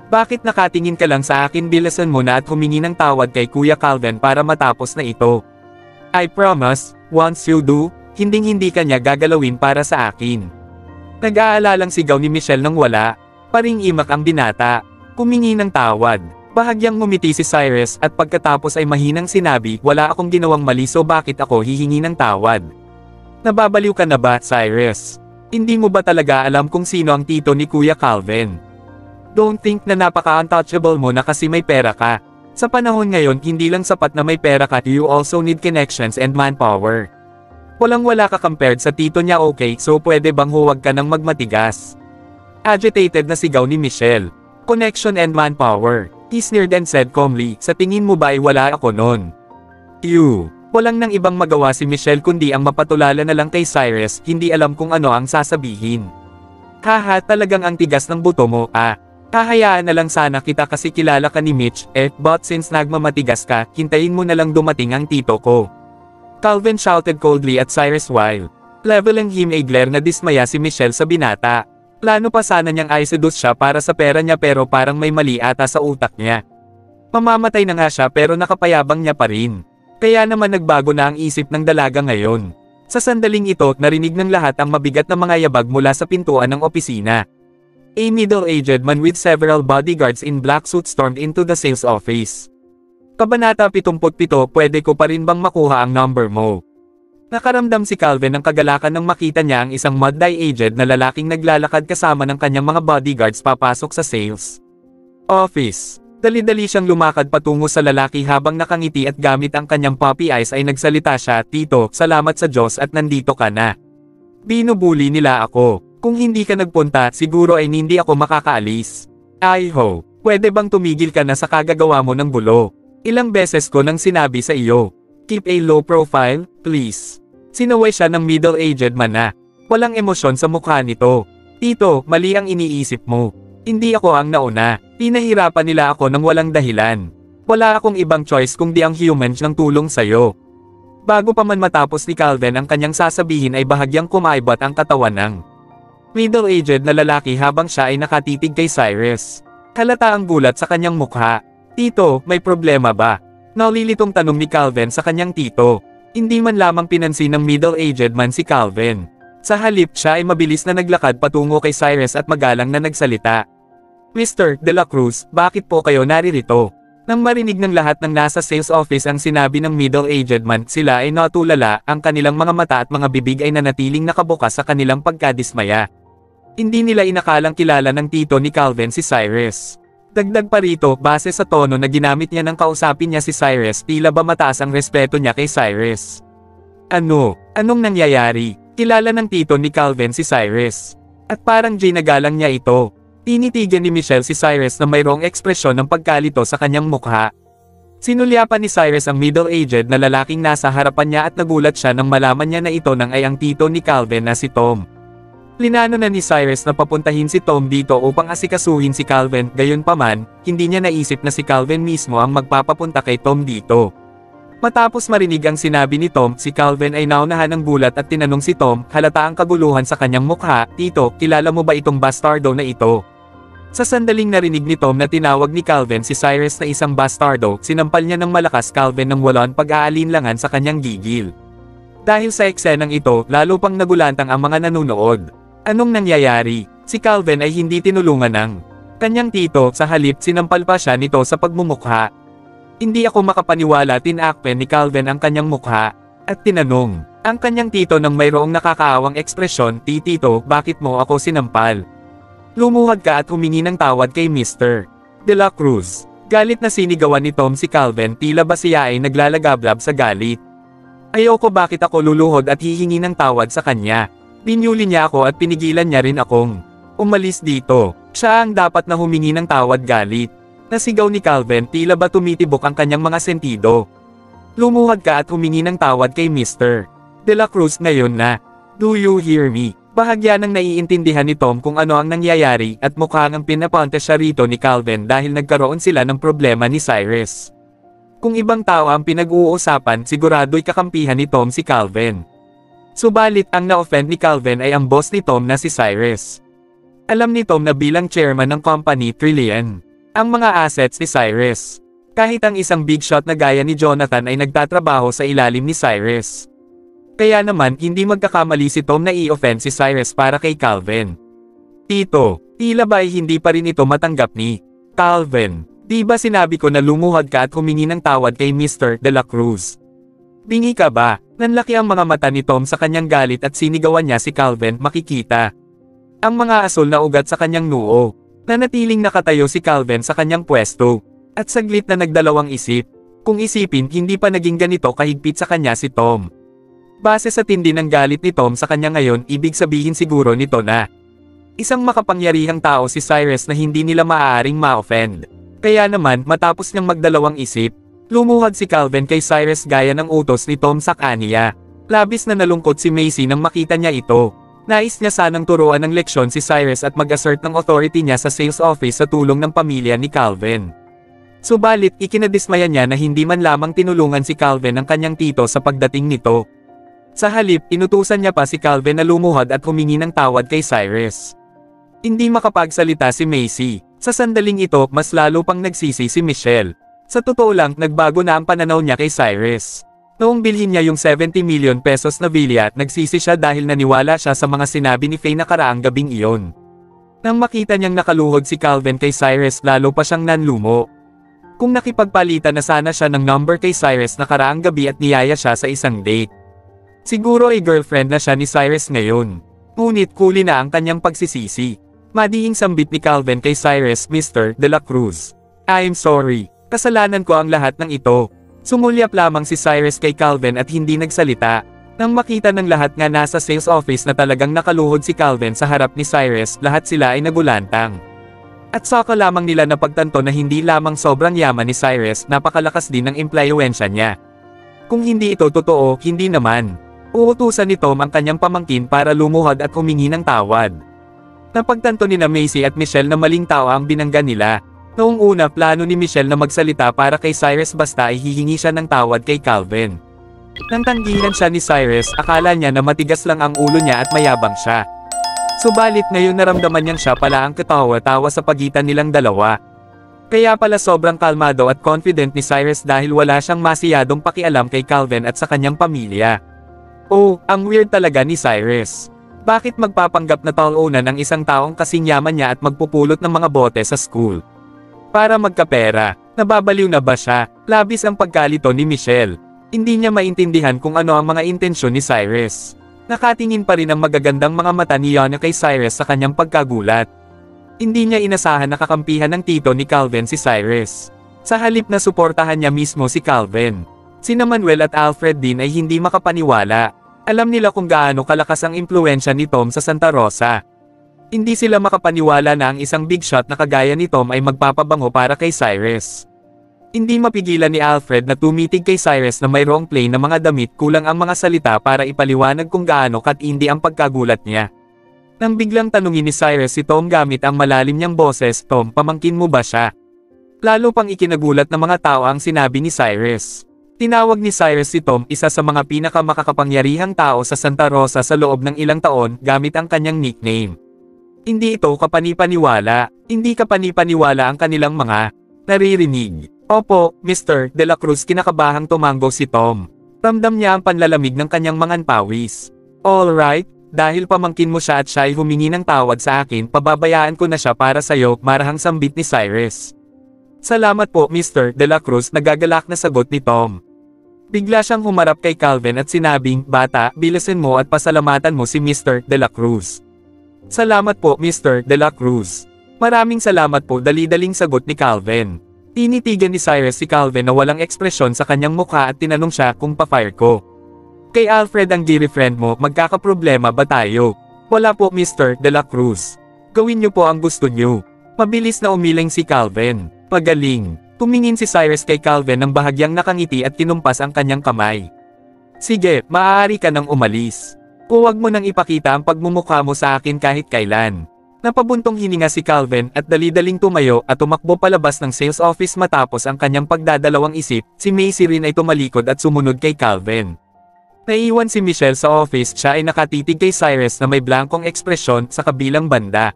Bakit nakatingin ka lang sa akin, bilisan mo na at humingi ng tawad kay Kuya Calvin para matapos na ito. I promise, once you do, hinding-hindi ka niya gagalawin para sa akin. Nag-aalalang sigaw ni Michelle nang wala paring imak ang binata, humingi ng tawad. Bahagyang ngumiti si Cyrus at pagkatapos ay mahinang sinabi, wala akong ginawang mali so bakit ako hihingi ng tawad? Nababaliw ka na ba, Cyrus? Hindi mo ba talaga alam kung sino ang tito ni Kuya Calvin? Don't think na napaka-untouchable mo na kasi may pera ka. Sa panahon ngayon hindi lang sapat na may pera ka, you also need connections and manpower. Walang-wala ka compared sa tito niya, okay, so pwede bang huwag ka nang magmatigas? Agitated na sigaw ni Michelle. Connection and manpower. He sneered and said calmly, sa tingin mo ba ay wala ako nun? Walang nang ibang magawa si Michelle kundi ang mapatulala na lang kay Cyrus, hindi alam kung ano ang sasabihin. Haha, talagang ang tigas ng buto mo, Hahayaan na lang sana kita kasi kilala ka ni Mitch, but since nagmamatigas ka, hintayin mo na lang dumating ang tito ko. Calvin shouted coldly at Cyrus while leveling him a glare na dismaya si Michelle sa binata. Plano pa sana niyang i-seduce siya para sa pera niya pero parang may mali ata sa utak niya. Mamamatay na nga siya pero nakapayabang niya pa rin. Kaya naman nagbago na ang isip ng dalaga ngayon. Sa sandaling ito, narinig ng lahat ang mabigat na mga yabag mula sa pintuan ng opisina. A middle-aged man with several bodyguards in black suit stormed into the sales office. Kabanata 77, pwede ko pa rin bang makuha ang number mo? Nakaramdam si Calvin ng kagalakan nang makita niya ang isang mud-dye-aged na lalaking naglalakad kasama ng kanyang mga bodyguards papasok sa sales office. Dali-dali siyang lumakad patungo sa lalaki habang nakangiti at gamit ang kanyang puppy eyes ay nagsalita siya, Tito, salamat sa Diyos at nandito ka na. Binubuli nila ako. Kung hindi ka nagpunta, siguro ay hindi ako makakaalis. Pwede bang tumigil ka na sa kagagawa mo ng bulo? Ilang beses ko nang sinabi sa iyo. Keep a low profile, please. Sinaway siya ng middle-aged man na walang emosyon sa mukha nito. Tito, mali ang iniisip mo. Hindi ako ang nauna. Pinahirapan nila ako ng walang dahilan. Wala akong ibang choice kundi ang humans ng tulong sayo. Bago pa man matapos ni Calvin ang kanyang sasabihin ay bahagyang kumaibot ang katawan ng middle-aged na lalaki habang siya ay nakatitig kay Cyrus. Halata ang gulat sa kanyang mukha. "Tito, may problema ba?" Naulilitong tanong ni Calvin sa kanyang tito. Hindi man lamang pinansin ng middle-aged man si Calvin. Sa halip siya ay mabilis na naglakad patungo kay Cyrus at magalang na nagsalita. "Mr. De La Cruz, bakit po kayo naririto?" Nang marinig ng lahat ng nasa sales office ang sinabi ng middle-aged man, sila ay natulala, ang kanilang mga mata at mga bibig ay nanatiling nakabukas sa kanilang pagkadismaya. Hindi nila inakalang kilala ng tito ni Calvin si Cyrus. Dagdag pa rito, base sa tono na ginamit niya nang kausapin niya si Cyrus, tila ba mataas ang respeto niya kay Cyrus. Anong nangyayari? Kilala ng tito ni Calvin si Cyrus. At parang ginagalang niya ito. Tinitigan ni Michelle si Cyrus na mayroong ekspresyon ng pagkalito sa kanyang mukha. Sinulyapan ni Cyrus ang middle-aged na lalaking nasa harapan niya at nagulat siya nang malaman niya na ito nang ay ang tito ni Calvin na si Tom. Plinano na ni Cyrus na papuntahin si Tom dito upang asikasuhin si Calvin, gayunpaman, hindi niya naisip na si Calvin mismo ang magpapapunta kay Tom dito. Matapos marinig ang sinabi ni Tom, si Calvin ay naunahan ng gulat at tinanong si Tom, halata ang kaguluhan sa kanyang mukha, "Tito, kilala mo ba itong bastardo na ito?" Sa sandaling narinig ni Tom na tinawag ni Calvin si Cyrus na isang bastardo, sinampal niya ng malakas Calvin nang walang pag-aalinlangan sa kanyang gigil. Dahil sa eksenang ito, lalo pang nagulantang ang mga nanunood. Anong nangyayari? Si Calvin ay hindi tinulungan ng kanyang tito, sa halip sinampal pa siya nito sa pagmumukha. Hindi ako makapaniwala, tinakpen ni Calvin ang kanyang mukha, at tinanong ang kanyang tito nang mayroong nakakaawang ekspresyon, "Tito, bakit mo ako sinampal?" Lumuhad ka at humingi ng tawad kay Mr. De La Cruz. Galit na sinigawan ni Tom si Calvin, tila ba siya ay naglalagablab sa galit. "Ayoko, bakit ako luluhod at hihingi ng tawad sa kanya? Binyuli niya ako at pinigilan niya rin akong umalis dito. Siya ang dapat na humingi ng tawad." Galit nasigaw ni Calvin, tila ba tumitibok ang kanyang mga sentido. "Lumuhad ka at humingi ng tawad kay Mr. De La Cruz ngayon na. Do you hear me?" Bahagya nang naiintindihan ni Tom kung ano ang nangyayari at mukhang ang pinapunta siya rito ni Calvin dahil nagkaroon sila ng problema ni Cyrus. Kung ibang tao ang pinag-uusapan, sigurado'y kakampihan ni Tom si Calvin. Subalit ang na-offend ni Calvin ay ang boss ni Tom na si Cyrus. Alam ni Tom na bilang chairman ng company Trillion ang mga assets ni Cyrus. Kahit ang isang big shot na gaya ni Jonathan ay nagtatrabaho sa ilalim ni Cyrus. Kaya naman hindi magkakamali si Tom na i-offend si Cyrus para kay Calvin. "Tito, tila ba ay hindi pa rin ito matanggap ni Calvin? Di ba sinabi ko na lumuhad ka at humingi ng tawad kay Mr. De La Cruz? Bingi ka ba?" Nanlaki ang mga mata ni Tom sa kanyang galit at sinigawan niya si Calvin, makikita ang mga asul na ugat sa kanyang noo. Nanatiling nakatayo si Calvin sa kanyang pwesto. At saglit na nagdalawang isip. Kung isipin, hindi pa naging ganito kahigpit sa kanya si Tom. Base sa tindi ng galit ni Tom sa kanya ngayon, ibig sabihin siguro nito na isang makapangyarihang tao si Cyrus na hindi nila maaaring ma-offend. Kaya naman, matapos niyang magdalawang isip, lumuhad si Calvin kay Cyrus gaya ng utos ni Tom sa kaniya. Labis na nalungkot si Macy nang makita niya ito. Nais niya sanang turuan ng leksyon si Cyrus at mag-assert ng authority niya sa sales office sa tulong ng pamilya ni Calvin. Subalit, ikinadismaya niya na hindi man lamang tinulungan si Calvin ng kanyang tito sa pagdating nito. Sa halip, inutusan niya pa si Calvin na lumuhad at humingi ng tawad kay Cyrus. Hindi makapagsalita si Macy. Sa sandaling ito, mas lalo pang nagsisi si Michelle. Sa totoo lang, nagbago na ang pananaw niya kay Cyrus. Noong bilhin niya yung 70 million pesos na villa, nagsisi siya dahil naniwala siya sa mga sinabi ni Faye nakaraang gabing iyon. Nang makita niyang nakaluhod si Calvin kay Cyrus, lalo pa siyang nanlumo. Kung nakipagpalitan na sana siya ng number kay Cyrus nakaraang gabi at niyaya siya sa isang date. Siguro ay girlfriend na siya ni Cyrus ngayon. Ngunit huli na ang kanyang pagsisisi. Madihing sambit ni Calvin kay Cyrus, "Mr. De La Cruz, I'm sorry. Kasalanan ko ang lahat ng ito." Sumulyap lamang si Cyrus kay Calvin at hindi nagsalita. Nang makita ng lahat nga nasa sales office na talagang nakaluhod si Calvin sa harap ni Cyrus, lahat sila ay nagulantang. At saka lamang nila napagtanto na hindi lamang sobrang yaman ni Cyrus, napakalakas din ng impluwensya niya. Kung hindi ito totoo, hindi naman. Uutusan ni Tom ang kanyang pamangkin para lumuhad at humingi ng tawad. Napagtanto ni Macy at Michelle na maling tao ang binangga nila. Noong una, plano ni Michelle na magsalita para kay Cyrus basta ay hihingi siya ng tawad kay Calvin. Nang tanggihan siya ni Cyrus, akala niya na matigas lang ang ulo niya at mayabang siya. Subalit ngayon naramdaman niyang siya pala ang katawa-tawa sa pagitan nilang dalawa. Kaya pala sobrang kalmado at confident ni Cyrus dahil wala siyang masiyadong pakialam kay Calvin at sa kanyang pamilya. Oh, ang weird talaga ni Cyrus. Bakit magpapanggap na tall-owner ng isang taong kasing yaman niya at magpupulot ng mga bote sa school? Para magkapera, nababaliw na ba siya? Labis ang pagkalito ni Michelle. Hindi niya maintindihan kung ano ang mga intensyon ni Cyrus. Nakatingin pa rin ang magagandang mga mata ni Yana kay Cyrus sa kanyang pagkagulat. Hindi niya inasahan na kakampihan ng tito ni Calvin si Cyrus. Sa halip na suportahan niya mismo si Calvin. Sina Manuel at Alfred din ay hindi makapaniwala. Alam nila kung gaano kalakas ang impluensya ni Tom sa Santa Rosa. Hindi sila makapaniwala na ang isang big shot na kagaya ni Tom ay magpapabango para kay Cyrus. Hindi mapigilan ni Alfred na tumitig kay Cyrus na mayroong plain na mga damit, kulang ang mga salita para ipaliwanag kung gaano katindi ang pagkagulat niya. Nang biglang tanungin ni Cyrus si Tom gamit ang malalim niyang boses, "Tom, pamangkin mo ba siya?" Lalo pang ikinagulat ng mga tao ang sinabi ni Cyrus. Tinawag ni Cyrus si Tom isa sa mga pinakamakakapangyarihang tao sa Santa Rosa sa loob ng ilang taon gamit ang kanyang nickname. Hindi ito kapanipaniwala, hindi kapanipaniwala ang kanilang mga naririnig. Opo, Mr. De La Cruz, kinakabahang tumango si Tom. Ramdam niya ang panlalamig ng kanyang mga pawis. Alright, dahil pamangkin mo siya at siya ay humingi ng tawad sa akin, pababayaan ko na siya para sa'yo, marahang sambit ni Cyrus. Salamat po, Mr. De La Cruz, nagagalak na sagot ni Tom. Bigla siyang humarap kay Calvin at sinabing, "Bata, bilisin mo at pasalamatan mo si Mr. De La Cruz." Salamat po, Mr. De La Cruz. Maraming salamat po, dali-daling sagot ni Calvin. Tinitigan ni Cyrus si Calvin na walang ekspresyon sa kanyang mukha at tinanong siya kung pa-fire ko. Kay Alfred ang dear friend mo, magkakaproblema ba tayo? Wala po, Mr. De La Cruz. Gawin niyo po ang gusto niyo. Mabilis na umiling si Calvin. Pagaling. Tumingin si Cyrus kay Calvin ng bahagyang nakangiti at tinumpas ang kanyang kamay. Sige, maaari ka nang umalis. Huwag mo nang ipakita ang pagmumukha mo sa akin kahit kailan. Napabuntong hininga si Calvin at dali-daling tumayo at tumakbo palabas ng sales office matapos ang kanyang pagdadalawang isip. Si Macy rin ay tumalikod at sumunod kay Calvin. Naiwan si Michelle sa office, siya ay nakatitig kay Cyrus na may blankong ekspresyon sa kabilang banda.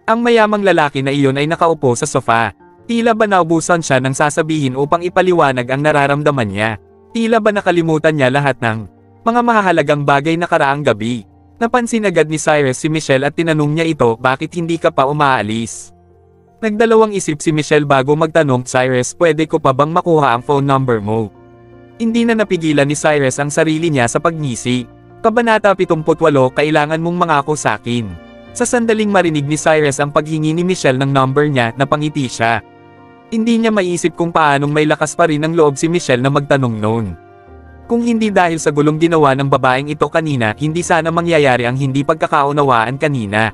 Ang mayamang lalaki na iyon ay nakaupo sa sofa. Tila ba naubusan siya ng sasabihin upang ipaliwanag ang nararamdaman niya? Tila ba nakalimutan niya lahat ng mga mahahalagang bagay na karaang gabi? Napansin agad ni Cyrus si Michelle at tinanong niya ito, "Bakit hindi ka pa umaalis?" Nagdalawang isip si Michelle bago magtanong, "Cyrus, pwede ko pa bang makuha ang phone number mo?" Hindi na napigilan ni Cyrus ang sarili niya sa pagngisi. Kabanata 78, kailangan mong mangako sa akin. Sa sandaling marinig ni Cyrus ang paghingi ni Michelle ng number niya, napangiti siya. Hindi niya maisip kung paanong may lakas pa rin ang loob si Michelle na magtanong noon. Kung hindi dahil sa gulong ginawa ng babaeng ito kanina, hindi sana mangyayari ang hindi pagkakaunawaan kanina.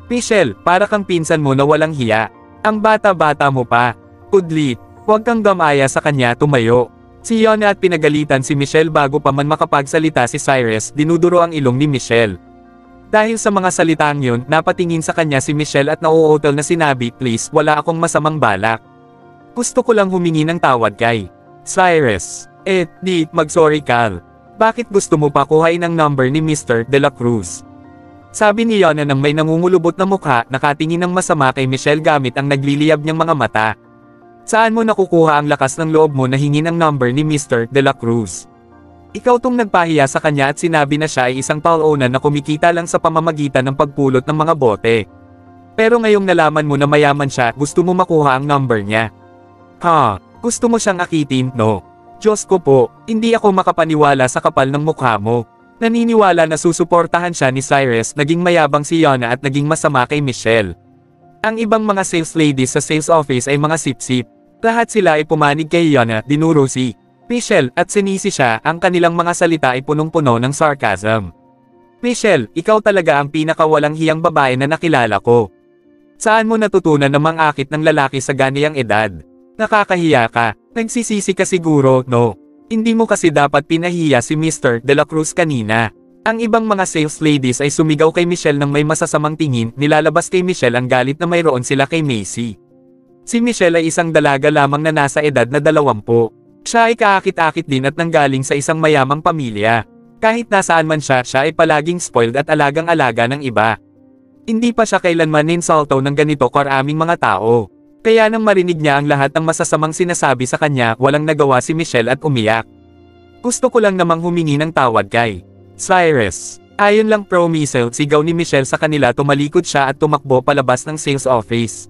Michelle, para kang pinsan mo na walang hiya. Ang bata-bata mo pa. Kudlit, huwag kang gamaya sa kanya, tumayo. Si Yana at pinagalitan si Michelle bago pa man makapagsalita si Cyrus, dinuduro ang ilong ni Michelle. Dahil sa mga salitang yun, napatingin sa kanya si Michelle at nauutal na sinabi, "Please, wala akong masamang balak. Gusto ko lang humingi ng tawad kay Cyrus." Di, mag-sorry Cal. Bakit gusto mo pa kuhain ang number ni Mr. De La Cruz? Sabi ni Yana nang may nangungulubot na mukha, nakatingin ng masama kay Michelle gamit ang nagliliyab niyang mga mata. Saan mo nakukuha ang lakas ng loob mo na hingin ang number ni Mr. De La Cruz? Ikaw tong nagpahiya sa kanya at sinabi na siya ay isang tall-owner na kumikita lang sa pamamagitan ng pagpulot ng mga bote. Pero ngayong nalaman mo na mayaman siya, gusto mo makuha ang number niya. Gusto mo siyang akitin, no? Diyos ko po, hindi ako makapaniwala sa kapal ng mukha mo. Naniniwala na susuportahan siya ni Cyrus, naging mayabang si Yana at naging masama kay Michelle. Ang ibang mga sales ladies sa sales office ay mga sip-sip. Lahat sila ay pumanig kay Yana, dinuro si Michelle at sinisi siya, ang kanilang mga salita ay punong-puno ng sarcasm. Michelle, ikaw talaga ang pinakawalang hiyang babae na nakilala ko. Saan mo natutunan na mangakit ng lalaki sa ganiyang edad? Nakakahiya ka, nagsisisi ka siguro, no? Hindi mo kasi dapat pinahiya si Mr. De La Cruz kanina. Ang ibang mga sales ladies ay sumigaw kay Michelle ng may masasamang tingin, nilalabas kay Michelle ang galit na mayroon sila kay Macy. Si Michelle ay isang dalaga lamang na nasa edad na 20. Siya ay kaakit-akit din at nanggaling sa isang mayamang pamilya. Kahit nasaan man siya ay palaging spoiled at alagang-alaga ng iba. Hindi pa siya kailanman ninsulto ng ganito karaming mga tao. Kaya nang marinig niya ang lahat ng masasamang sinasabi sa kanya, walang nagawa si Michelle at umiyak. Gusto ko lang namang humingi ng tawad kay Cyrus. Ayon lang pro-missile, sigaw ni Michelle sa kanila, tumalikod siya at tumakbo palabas ng sales office.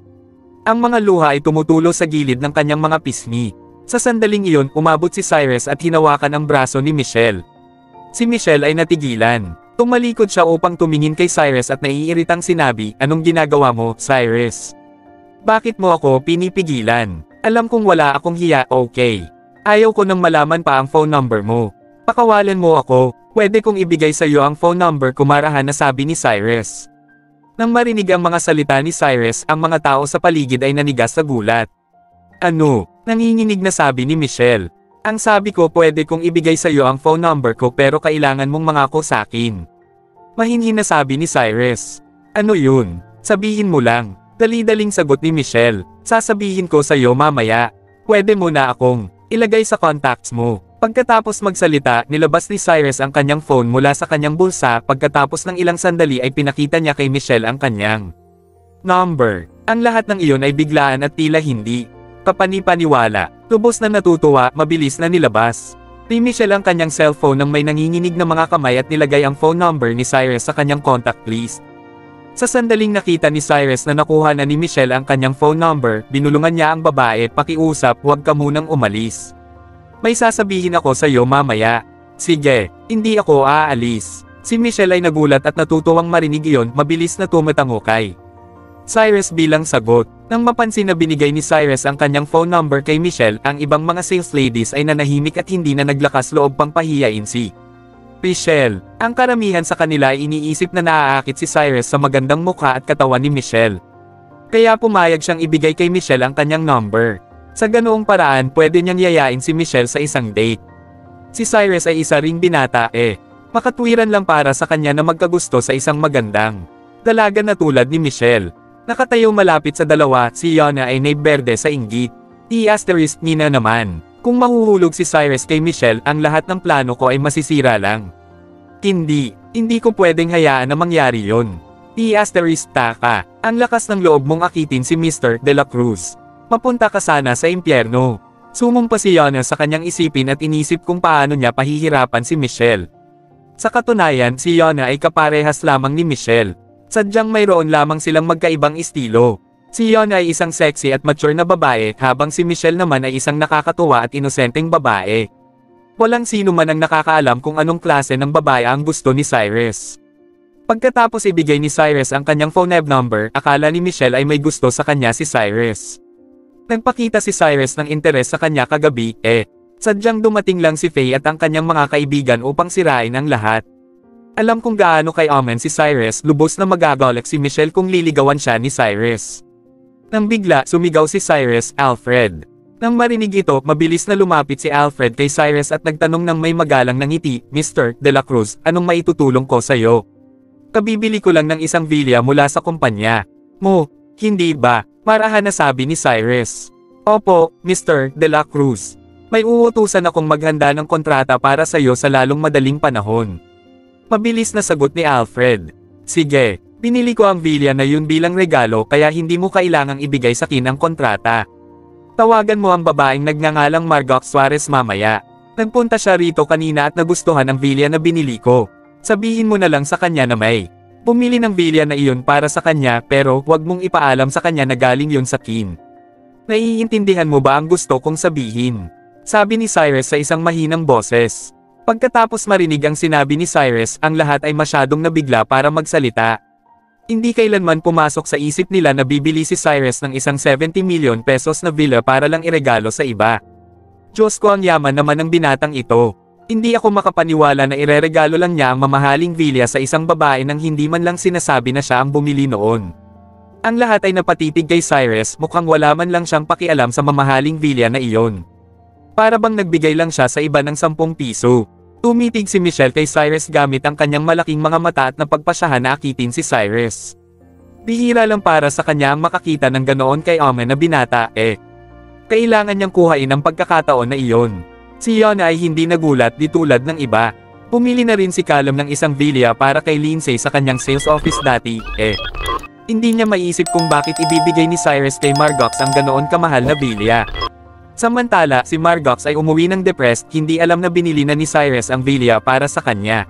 Ang mga luha ay tumutulo sa gilid ng kanyang mga pisngi. Sa sandaling iyon, umabot si Cyrus at hinawakan ang braso ni Michelle. Si Michelle ay natigilan. Tumalikod siya upang tumingin kay Cyrus at naiiritang sinabi, "Anong ginagawa mo, Cyrus? Bakit mo ako pinipigilan? Alam kong wala akong hiya, okay? Ayaw ko nang malaman pa ang phone number mo. Pakawalan mo ako, pwede kong ibigay sa iyo ang phone number ko," marahan na sabi ni Cyrus. Nang marinig ang mga salita ni Cyrus, ang mga tao sa paligid ay nanigas sa gulat. "Ano?" nanginginig na sabi ni Michelle. "Ang sabi ko, pwede kong ibigay sa iyo ang phone number ko pero kailangan mong mangako sa akin." Mahinhin na sabi ni Cyrus. "Ano yun? Sabihin mo lang." Dali-daling sagot ni Michelle. "Sasabihin ko sa iyo mamaya. Pwede mo na akong ilagay sa contacts mo." Pagkatapos magsalita, nilabas ni Cyrus ang kanyang phone mula sa kanyang bulsa. Pagkatapos ng ilang sandali ay pinakita niya kay Michelle ang kanyang number. Ang lahat ng iyon ay biglaan at tila hindi kapani-paniwala. Lubos na natutuwa, mabilis na nilabas ni Michelle ang kanyang cellphone nang may nanginginig na mga kamay at nilagay ang phone number ni Cyrus sa kanyang contact list. Sa sandaling nakita ni Cyrus na nakuha na ni Michelle ang kanyang phone number, binulungan niya ang babae, "Pakiusap, huwag ka munang umalis. May sasabihin ako sa iyo mamaya." "Sige, hindi ako aalis." Si Michelle ay nagulat at natutuwang marinig iyon, mabilis na tumatango kay Cyrus bilang sagot. Nang mapansin na binigay ni Cyrus ang kanyang phone number kay Michelle, ang ibang mga sales ladies ay nanahimik at hindi na naglakas loob pang pahiyain si Michelle. Ang karamihan sa kanila ay iniisip na naaakit si Cyrus sa magandang mukha at katawan ni Michelle. Kaya pumayag siyang ibigay kay Michelle ang kanyang number. Sa ganoong paraan, pwede niyang yayain si Michelle sa isang date. Si Cyrus ay isa ring binata makatwiran lang para sa kanya na magkagusto sa isang magandang dalaga na tulad ni Michelle. Nakatayo malapit sa dalawa, si Yana ay naiberde sa inggit. I-asterisk Nina naman. Kung mahuhulog si Cyrus kay Michelle, ang lahat ng plano ko ay masisira lang. Hindi ko pwedeng hayaan na mangyari yon. I-asterisk taka. Ang lakas ng loob mong akitin si Mr. De La Cruz. Mapunta ka sana sa impyerno. Sumumpa si Yana sa kanyang isipin at inisip kung paano niya pahihirapan si Michelle. Sa katunayan, si Yana ay kaparehas lamang ni Michelle. Sadyang mayroon lamang silang magkaibang estilo. Si Yana ay isang sexy at mature na babae, habang si Michelle naman ay isang nakakatuwa at inosenteng babae. Walang sino man ang nakakaalam kung anong klase ng babae ang gusto ni Cyrus. Pagkatapos ibigay ni Cyrus ang kanyang phone number, akala ni Michelle ay may gusto sa kanya si Cyrus. Nagpakita si Cyrus ng interes sa kanya kagabi, sadyang dumating lang si Faye at ang kanyang mga kaibigan upang sirain ang lahat. Alam kung gaano kay-amen si Cyrus, lubos na magagalit si Michelle kung liligawan siya ni Cyrus. Nang bigla, sumigaw si Cyrus, "Alfred!" Nang marinig ito, mabilis na lumapit si Alfred kay Cyrus at nagtanong ng may magalang na ngiti, "Mr. De La Cruz, anong maitutulong ko sa'yo? Kabibili ko lang ng isang villa mula sa kumpanya mo, hindi ba?" marahan na sabi ni Cyrus. "Opo, Mr. De La Cruz. May uutusan akong maghanda ng kontrata para sa'yo sa lalong madaling panahon." Mabilis na sagot ni Alfred. "Sige, binili ko ang villa na yun bilang regalo kaya hindi mo kailangang ibigay sa akin ang kontrata. Tawagan mo ang babaeng nagngangalang Margot Suarez mamaya. Nagpunta siya rito kanina at nagustuhan ang villa na binili ko. Sabihin mo na lang sa kanya na may bumili ng villa na iyon para sa kanya, pero huwag mong ipaalam sa kanya na galing yun sa akin. Naiintindihan mo ba ang gusto kong sabihin?" sabi ni Cyrus sa isang mahinang boses. Pagkatapos marinig ang sinabi ni Cyrus, ang lahat ay masyadong nabigla para magsalita. Hindi kailanman pumasok sa isip nila na bibili si Cyrus ng isang 70 million pesos na villa para lang iregalo sa iba. Diyos ko, ang yaman naman ng binatang ito. Hindi ako makapaniwala na ireregalo lang niya ang mamahaling villa sa isang babae nang hindi man lang sinasabi na siya ang bumili noon. Ang lahat ay napatitig kay Cyrus, mukhang wala man lang siyang pakialam sa mamahaling villa na iyon. Para bang nagbigay lang siya sa iba ng 10 piso. Tumitig si Michelle kay Cyrus gamit ang kanyang malaking mga mata at napagpasyahan na akitin si Cyrus. Bihira lang para sa kanya ang makakita ng ganoon kay Omen na binata Kailangan niyang kuhain ang pagkakataon na iyon. Si Yona ay hindi nagulat di tulad ng iba. Pumili na rin si Callum ng isang villa para kay Lindsay sa kanyang sales office dati, Hindi niya maiisip kung bakit ibibigay ni Cyrus kay Margox ang ganoon kamahal na villa. Samantala, si Margox ay umuwi ng depressed, hindi alam na binili na ni Cyrus ang villa para sa kanya.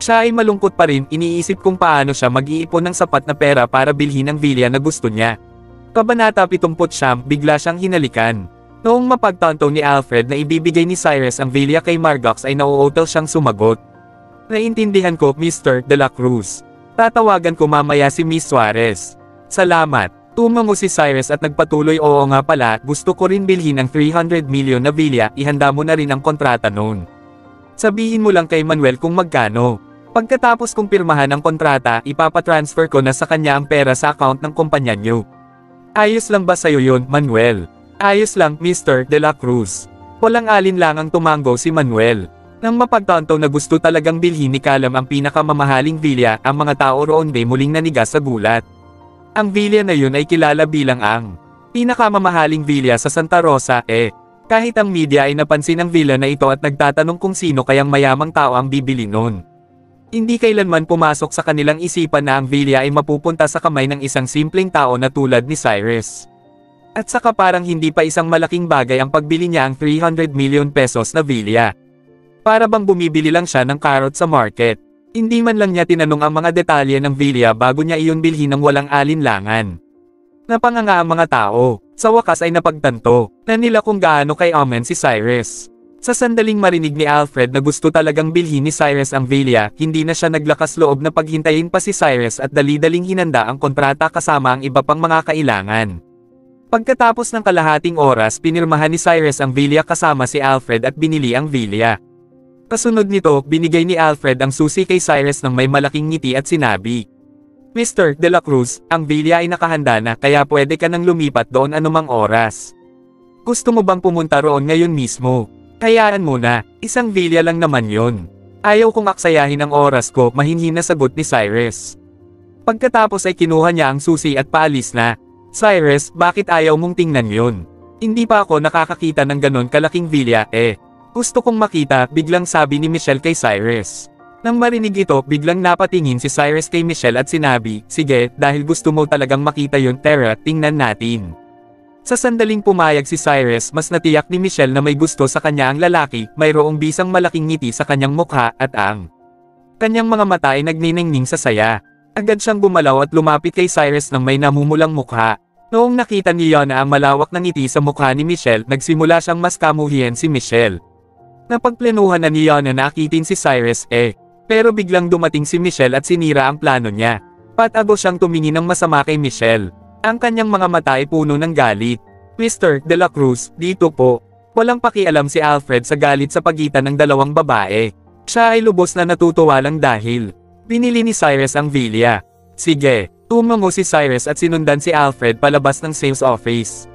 Siya ay malungkot pa rin, iniisip kung paano siya mag-iipon ng sapat na pera para bilhin ang villa na gusto niya. Kabanata 79, bigla siyang hinalikan. Noong mapagtanto ni Alfred na ibibigay ni Cyrus ang villa kay Margox ay nauutal siyang sumagot. Naiintindihan ko, Mr. De La Cruz. Tatawagan ko mamaya si Miss Suarez. Salamat. Tumango si Cyrus at nagpatuloy, oo nga pala, gusto ko rin bilhin ang 300 million na villa, ihanda mo na rin ang kontrata noon. Sabihin mo lang kay Manuel kung magkano. Pagkatapos kong pirmahan ang kontrata, ipapatransfer ko na sa kanya ang pera sa account ng kumpanya niyo. Ayos lang ba sa'yo yun, Manuel? Ayos lang, Mr. De La Cruz. Walang alinlangang tumango si Manuel. Nang mapagtanto na gusto talagang bilhin ni Callum ang pinakamamahaling villa, ang mga tao roon ay muling nanigas sa gulat. Ang villa na yun ay kilala bilang ang pinakamamahaling villa sa Santa Rosa, Kahit ang media ay napansin ang villa na ito at nagtatanong kung sino kayang mayamang tao ang bibili nun. Hindi kailanman pumasok sa kanilang isipan na ang villa ay mapupunta sa kamay ng isang simpleng tao na tulad ni Cyrus. At saka parang hindi pa isang malaking bagay ang pagbili niya ang 300 million pesos na villa. Para bang bumibili lang siya ng carrot sa market. Hindi man lang niya tinanong ang mga detalye ng villa bago niya iyon bilhin ng walang alinlangan. Napanganga ang mga tao. Sa wakas ay napagtanto na nila kung gaano kay-amen si Cyrus. Sa sandaling marinig ni Alfred na gusto talagang bilhin ni Cyrus ang villa, hindi na siya naglakas loob na paghintayin pa si Cyrus at dali-daling hinanda ang kontrata kasama ang iba pang mga kailangan. Pagkatapos ng kalahating oras, pinirmahan ni Cyrus ang villa kasama si Alfred at binili ang villa. Kasunod nito, binigay ni Alfred ang susi kay Cyrus ng may malaking ngiti at sinabi, Mr. De La Cruz, ang villa ay nakahanda na kaya pwede ka nang lumipat doon anumang oras. Gusto mo bang pumunta roon ngayon mismo? Hayaan mo na, isang villa lang naman yon. Ayaw kong aksayahin ang oras ko, mahinhin na sagot ni Cyrus. Pagkatapos ay kinuha niya ang susi at paalis na. Cyrus, bakit ayaw mong tingnan yon? Hindi pa ako nakakakita ng ganon kalaking villa, Gusto kong makita, biglang sabi ni Michelle kay Cyrus. Nang marinig ito, biglang napatingin si Cyrus kay Michelle at sinabi, sige, dahil gusto mo talagang makita yon, tara, tingnan natin. Sa sandaling pumayag si Cyrus, mas natiyak ni Michelle na may gusto sa kanya ang lalaki, mayroong bisang malaking ngiti sa kanyang mukha, at ang kanyang mga mata ay nagniningning sa saya. Agad siyang gumalaw at lumapit kay Cyrus ng may namumulang mukha. Noong nakita ni Yona ang malawak na ngiti sa mukha ni Michelle, nagsimula siyang mas kamuhian si Michelle. Napagplanuhan na ni Yona na akitin si Cyrus, pero biglang dumating si Michelle at sinira ang plano niya. Patago siyang tumingin ng masama kay Michelle. Ang kanyang mga mata ay puno ng galit. Mr. De La Cruz, dito po. Walang pakialam si Alfred sa galit sa pagitan ng dalawang babae. Siya ay lubos na natutuwa lang dahil binili ni Cyrus ang villa. Sige, tumango si Cyrus at sinundan si Alfred palabas ng sales office.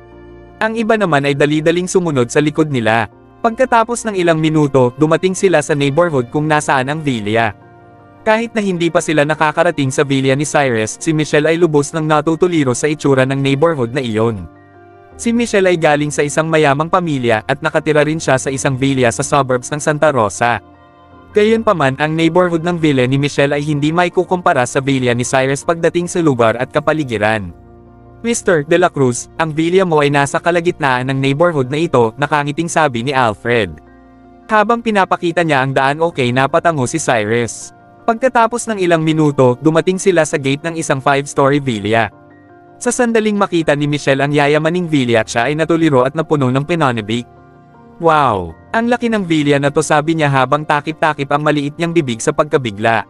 Ang iba naman ay dali-daling sumunod sa likod nila. Pagkatapos ng ilang minuto, dumating sila sa neighborhood kung nasaan ang villa. Kahit na hindi pa sila nakakarating sa villa ni Cyrus, si Michelle ay lubos ng natutuliro sa itsura ng neighborhood na iyon. Si Michelle ay galing sa isang mayamang pamilya at nakatira rin siya sa isang villa sa suburbs ng Santa Rosa. Gayunpaman, ang neighborhood ng villa ni Michelle ay hindi maikukumpara sa villa ni Cyrus pagdating sa lugar at kapaligiran. Mr. De La Cruz, ang villa mo ay nasa kalagitnaan ng neighborhood na ito, nakangiting sabi ni Alfred. Habang pinapakita niya ang daan, napatango si Cyrus. Pagkatapos ng ilang minuto, dumating sila sa gate ng isang 5-story villa. Sa sandaling makita ni Michelle ang yayamaning villa, siya ay natuliro at napuno ng pinanibik. Wow! Ang laki ng villa na to, sabi niya habang takip-takip ang maliit niyang bibig sa pagkabigla.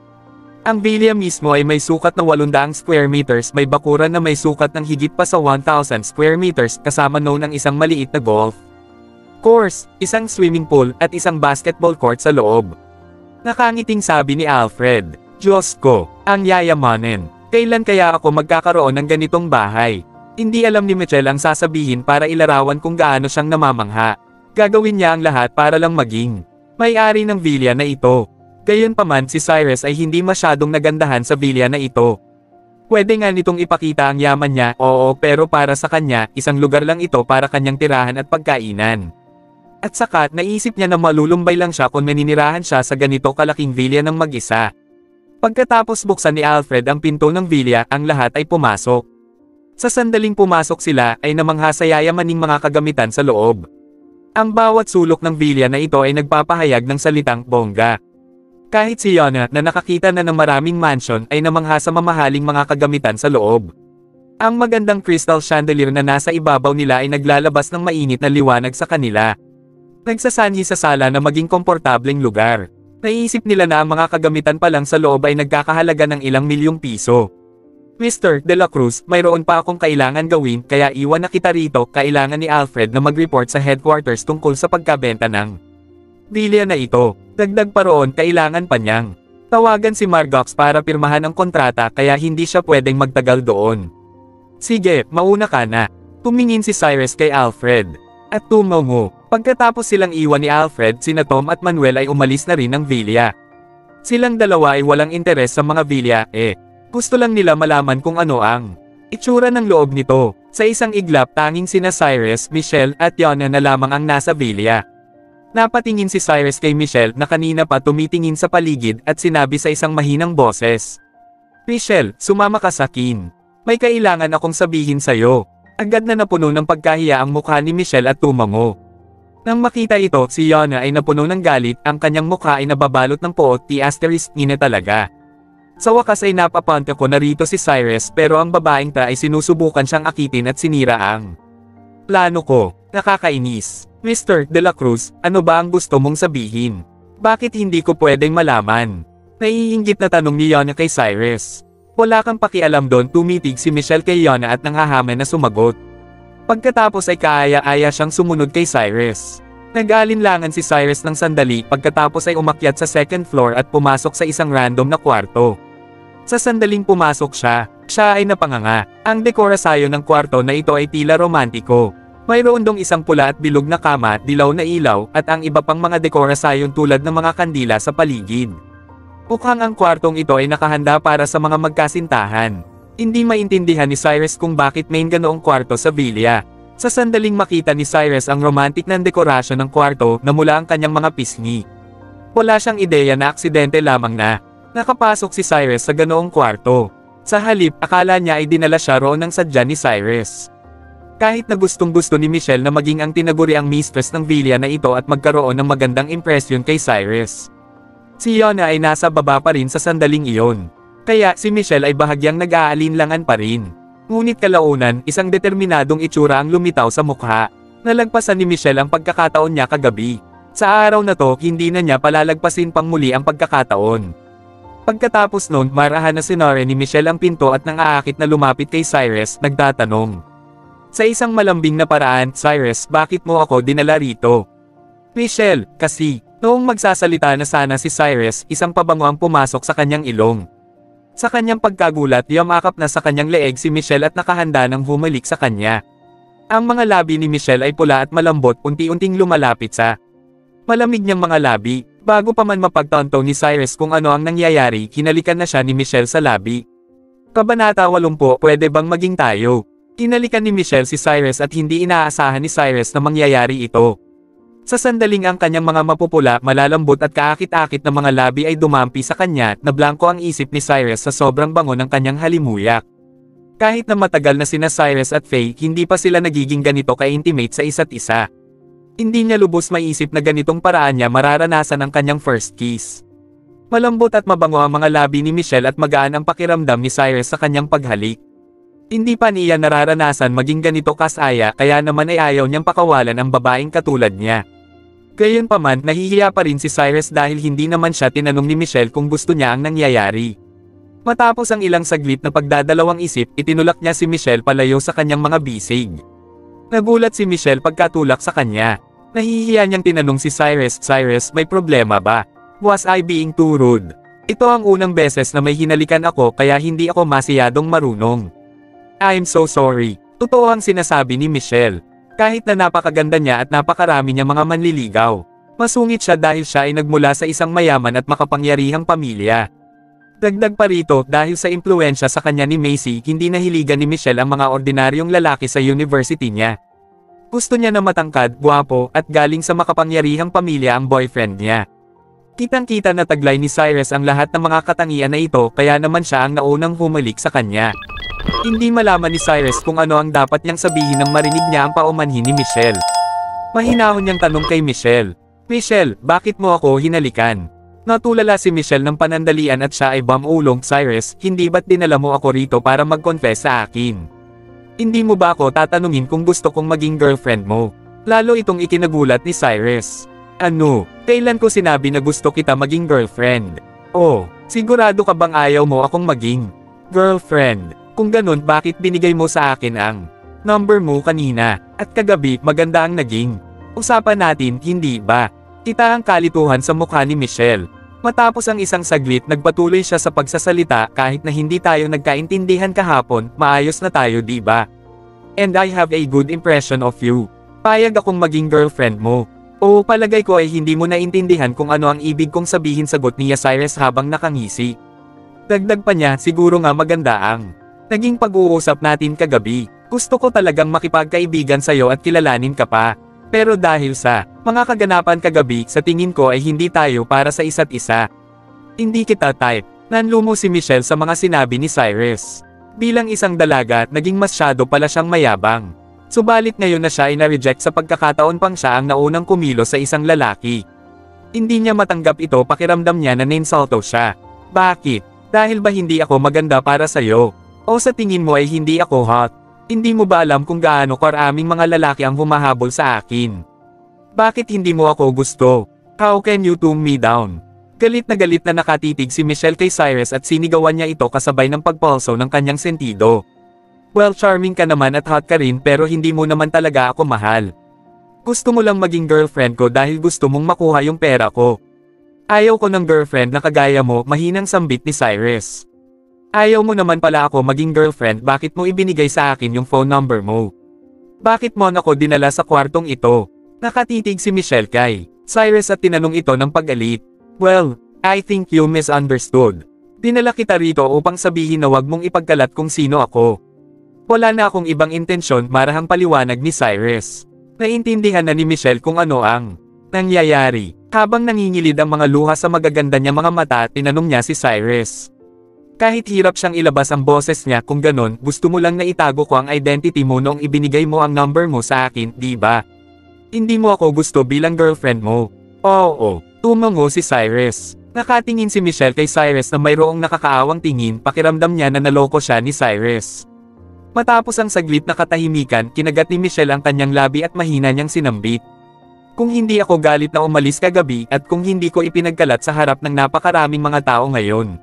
Ang villa mismo ay may sukat na 800 square meters, may bakuran na may sukat ng higit pa sa 1,000 square meters, kasama noon ang isang maliit na golf course, isang swimming pool, at isang basketball court sa loob. Nakangiting sabi ni Alfred, Diyos ko, ang yayamanin. Kailan kaya ako magkakaroon ng ganitong bahay? Hindi alam ni Michelle ang sasabihin para ilarawan kung gaano siyang namamangha. Gagawin niya ang lahat para lang maging may-ari ng villa na ito. Gayunpaman, si Cyrus ay hindi masyadong nagandahan sa villa na ito. Pwede nga nitong ipakita ang yaman niya, oo, pero para sa kanya, isang lugar lang ito para kanyang tirahan at pagkainan. At saka, naisip niya na malulumbay lang siya kung maninirahan siya sa ganito kalaking villa ng mag-isa. Pagkatapos buksan ni Alfred ang pinto ng villa, ang lahat ay pumasok. Sa sandaling pumasok sila, ay namangha sa yayamaning mga kagamitan sa loob. Ang bawat sulok ng villa na ito ay nagpapahayag ng salitang bongga. Kahit si Yana na nakakita na ng maraming mansion ay namangha sa mamahaling mga kagamitan sa loob. Ang magandang crystal chandelier na nasa ibabaw nila ay naglalabas ng mainit na liwanag sa kanila. Nagsasanhi sa sala na maging komportableng lugar. Naisip nila na ang mga kagamitan pa lang sa loob ay nagkakahalaga ng ilang milyong piso. Mr. De La Cruz, mayroon pa akong kailangan gawin kaya iwan na kita rito. Kailangan ni Alfred na mag-report sa headquarters tungkol sa pagkabenta ng villa na ito. Dagdag pa roon, kailangan pa niyang tawagan si Margox para pirmahan ang kontrata kaya hindi siya pwedeng magtagal doon. Sige, mauna ka na. Tumingin si Cyrus kay Alfred. At tumango. Pagkatapos silang iwan ni Alfred, sina Tom at Manuel ay umalis na rin ng villa. Silang dalawa ay walang interes sa mga villa, gusto lang nila malaman kung ano ang itsura ng loob nito. Sa isang iglap, tanging sina Cyrus, Michelle at Yana na lamang ang nasa villa. Napatingin si Cyrus kay Michelle na kanina pa tumitingin sa paligid at sinabi sa isang mahinang boses. Michelle, sumama ka sa akin. May kailangan akong sabihin sa'yo. Agad na napuno ng pagkahiya ang mukha ni Michelle at tumango. Nang makita ito, si Yana ay napuno ng galit, ang kanyang mukha ay nababalot ng poot, ina talaga. Sa wakas ay napapante ko na rito si Cyrus pero ang babaeng ta ay sinusubukan siyang akitin at sinira ang plano ko. Nakakainis. Mr. De La Cruz, ano ba ang gusto mong sabihin? Bakit hindi ko pwedeng malaman? Naiinggit na tanong ni Yana kay Cyrus. Wala kang pakialam doon, tumitig si Michelle kay Yana at nanghahaman na sumagot. Pagkatapos ay kaaya-aya siyang sumunod kay Cyrus. Nag-alinlangan si Cyrus ng sandali pagkatapos ay umakyat sa second floor at pumasok sa isang random na kwarto. Sa sandaling pumasok siya ay napanganga. Ang dekorasyon ng kwarto na ito ay tila romantiko. Mayroon dong isang pula at bilog na kama, dilaw na ilaw, at ang iba pang mga dekorasyon tulad ng mga kandila sa paligid. Mukhang ang kwartong ito ay nakahanda para sa mga magkasintahan. Hindi maintindihan ni Cyrus kung bakit may ganoong kwarto sa villa. Sa sandaling makita ni Cyrus ang romantic na dekorasyon ng kwarto na mula ang kanyang mga pisngi. Wala siyang ideya na aksidente lamang na nakapasok si Cyrus sa ganoong kwarto. Sa halip, akala niya ay dinala siya roon ng sadya ni Cyrus. Kahit na gustong-gusto ni Michelle na maging ang tinaguriang mistress ng villa na ito at magkaroon ng magandang impresyon kay Cyrus. Si Yana ay nasa baba pa rin sa sandaling iyon. Kaya si Michelle ay bahagyang nag-aalinlangan pa rin. Ngunit kalaunan, isang determinadong itsura ang lumitaw sa mukha. Nalagpasan ni Michelle ang pagkakataon niya kagabi. Sa araw na to, hindi na niya palalagpasin pang muli ang pagkakataon. Pagkatapos noon, marahan na sinore ni Michelle ang pinto at nang aakit na lumapit kay Cyrus, nagtatanong. Sa isang malambing na paraan, Cyrus, bakit mo ako dinala rito? Michelle, kasi, noong magsasalita na sana si Cyrus, isang pabango ang pumasok sa kanyang ilong. Sa kanyang pagkagulat, yumakap na sa kanyang leeg si Michelle at nakahanda ng humalik sa kanya. Ang mga labi ni Michelle ay pula at malambot, unti-unting lumalapit sa malamig niyang mga labi. Bago pa man mapagtanto ni Cyrus kung ano ang nangyayari, hinalikan na siya ni Michelle sa labi. Kabanata 80, pwede bang maging tayo? Hinalikan ni Michelle si Cyrus at hindi inaasahan ni Cyrus na mangyayari ito. Sa sandaling ang kanyang mga mapupula, malalambot at kaakit-akit na mga labi ay dumampi sa kanya, na blanko ang isip ni Cyrus sa sobrang bango ng kanyang halimuyak. Kahit na matagal na sina Cyrus at Faye, hindi pa sila nagiging ganito ka-intimate sa isa't isa. Hindi niya lubos maisip na ganitong paraan niya mararanasan ang kanyang first kiss. Malambot at mabango ang mga labi ni Michelle at magaan ang pakiramdam ni Cyrus sa kanyang paghalik. Hindi pa niya nararanasan maging ganito kasaya kaya naman ay ayaw niyang pakawalan ang babaeng katulad niya. Gayunpaman, nahihiya pa rin si Cyrus dahil hindi naman siya tinanong ni Michelle kung gusto niya ang nangyayari. Matapos ang ilang saglit na pagdadalawang isip, itinulak niya si Michelle palayo sa kanyang mga bisig. Nagulat si Michelle pagkatulak sa kanya. Nahihiya niyang tinanong si Cyrus, Cyrus, may problema ba? Was I being too rude? Ito ang unang beses na may hinalikan ako kaya hindi ako masyadong marunong. I'm so sorry. Totoo ang sinasabi ni Michelle. Kahit na napakaganda niya at napakarami niya mga manliligaw. Masungit siya dahil siya ay nagmula sa isang mayaman at makapangyarihang pamilya. Dagdag pa rito, dahil sa impluwensya sa kanya ni Macy, hindi nahiligan ni Michelle ang mga ordinaryong lalaki sa university niya. Gusto niya na matangkad, gwapo, at galing sa makapangyarihang pamilya ang boyfriend niya. Kitang-kita na taglay ni Cyrus ang lahat ng mga katangian na ito, kaya naman siya ang naunang humalik sa kanya. Hindi malaman ni Cyrus kung ano ang dapat niyang sabihin nang marinig niya ang paumanhin ni Michelle. Mahinahon niyang tanong kay Michelle, "Michelle, bakit mo ako hinalikan?" Natulala si Michelle ng panandalian at siya ay bumulong, "Cyrus, hindi ba't dinala mo ako rito para mag-confess sa akin? Hindi mo ba ako tatanungin kung gusto kong maging girlfriend mo?" Lalo itong ikinagulat ni Cyrus. "Ano? Kailan ko sinabi na gusto kita maging girlfriend? Oh, sigurado ka bang ayaw mo akong maging girlfriend? Kung ganun, bakit binigay mo sa akin ang number mo kanina, at kagabi maganda ang naging usapan natin, hindi ba?" Kita ang kalituhan sa mukha ni Michelle. Matapos ang isang saglit, nagpatuloy siya sa pagsasalita, "Kahit na hindi tayo nagkaintindihan kahapon, maayos na tayo, di ba? And I have a good impression of you. Payag akong maging girlfriend mo." "Oo, palagay ko ay hindi mo naintindihan kung ano ang ibig kong sabihin," sagot niya Cyrus habang nakangisi. Dagdag pa niya, "Siguro nga maganda ang naging pag-uusap natin kagabi. Gusto ko talagang makipagkaibigan sa'yo at kilalanin ka pa. Pero dahil sa mga kaganapan kagabi, sa tingin ko ay hindi tayo para sa isa't isa. Hindi kita type." Nanlumo si Michelle sa mga sinabi ni Cyrus. Bilang isang dalaga, naging masyado pala siyang mayabang. Subalit ngayon na siya ay na-reject sa pagkakataon pang siya ang naunang kumilos sa isang lalaki. Hindi niya matanggap ito, pakiramdam niya na ninsulto siya. "Bakit? Dahil ba hindi ako maganda para sa'yo? O sa tingin mo ay hindi ako hot? Hindi mo ba alam kung gaano karaming mga lalaki ang humahabol sa akin? Bakit hindi mo ako gusto? How can you tone me down?" Galit na nakatitig si Michelle kay Cyrus at sinigawan niya ito kasabay ng pagpulso ng kanyang sentido. "Well, charming ka naman at hot ka rin, pero hindi mo naman talaga ako mahal. Gusto mo lang maging girlfriend ko dahil gusto mong makuha yung pera ko. Ayaw ko ng girlfriend na kagaya mo," mahinang sambit ni Cyrus. "Ayaw mo naman pala ako maging girlfriend, bakit mo ibinigay sa akin yung phone number mo? Bakit mo ako dinala sa kwartong ito?" Nakatitig si Michelle kay Cyrus at tinanong ito ng pag-alit. "Well, I think you misunderstood. Dinala kita rito upang sabihin na wag mong ipagkalat kung sino ako. Wala na akong ibang intensyon," marahang paliwanag ni Cyrus. Naintindihan na ni Michelle kung ano ang nangyayari. Habang nangingilid ang mga luha sa magaganda niya mga mata, tinanong niya si Cyrus. Kahit hirap siyang ilabas ang boses niya, "Kung ganon, gusto mo lang na itago ko ang identity mo noong ibinigay mo ang number mo sa akin, di ba? Hindi mo ako gusto bilang girlfriend mo?" "Oo," tumango si Cyrus. Nakatingin si Michelle kay Cyrus na mayroong nakakaawang tingin, pakiramdam niya na naloko siya ni Cyrus. Matapos ang saglit na katahimikan, kinagat ni Michelle ang kanyang labi at mahina niyang sinambit. "Kung hindi ako galit na umalis kagabi, at kung hindi ko ipinagkalat sa harap ng napakaraming mga tao ngayon,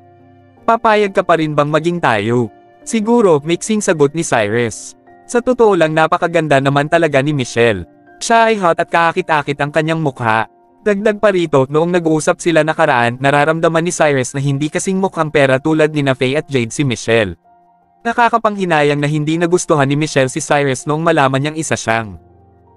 papayag ka pa rin bang maging tayo?" "Siguro," mixing sagot ni Cyrus. Sa totoo lang, napakaganda naman talaga ni Michelle. Siya ay hot at kaakit-akit ang kanyang mukha. Dagdag pa rito, noong nag-uusap sila nakaraan, nararamdaman ni Cyrus na hindi kasing mukhang pera tulad ni Faye at Jade si Michelle. Nakakapanghinayang na hindi nagustuhan ni Michelle si Cyrus noong malaman niyang isa siyang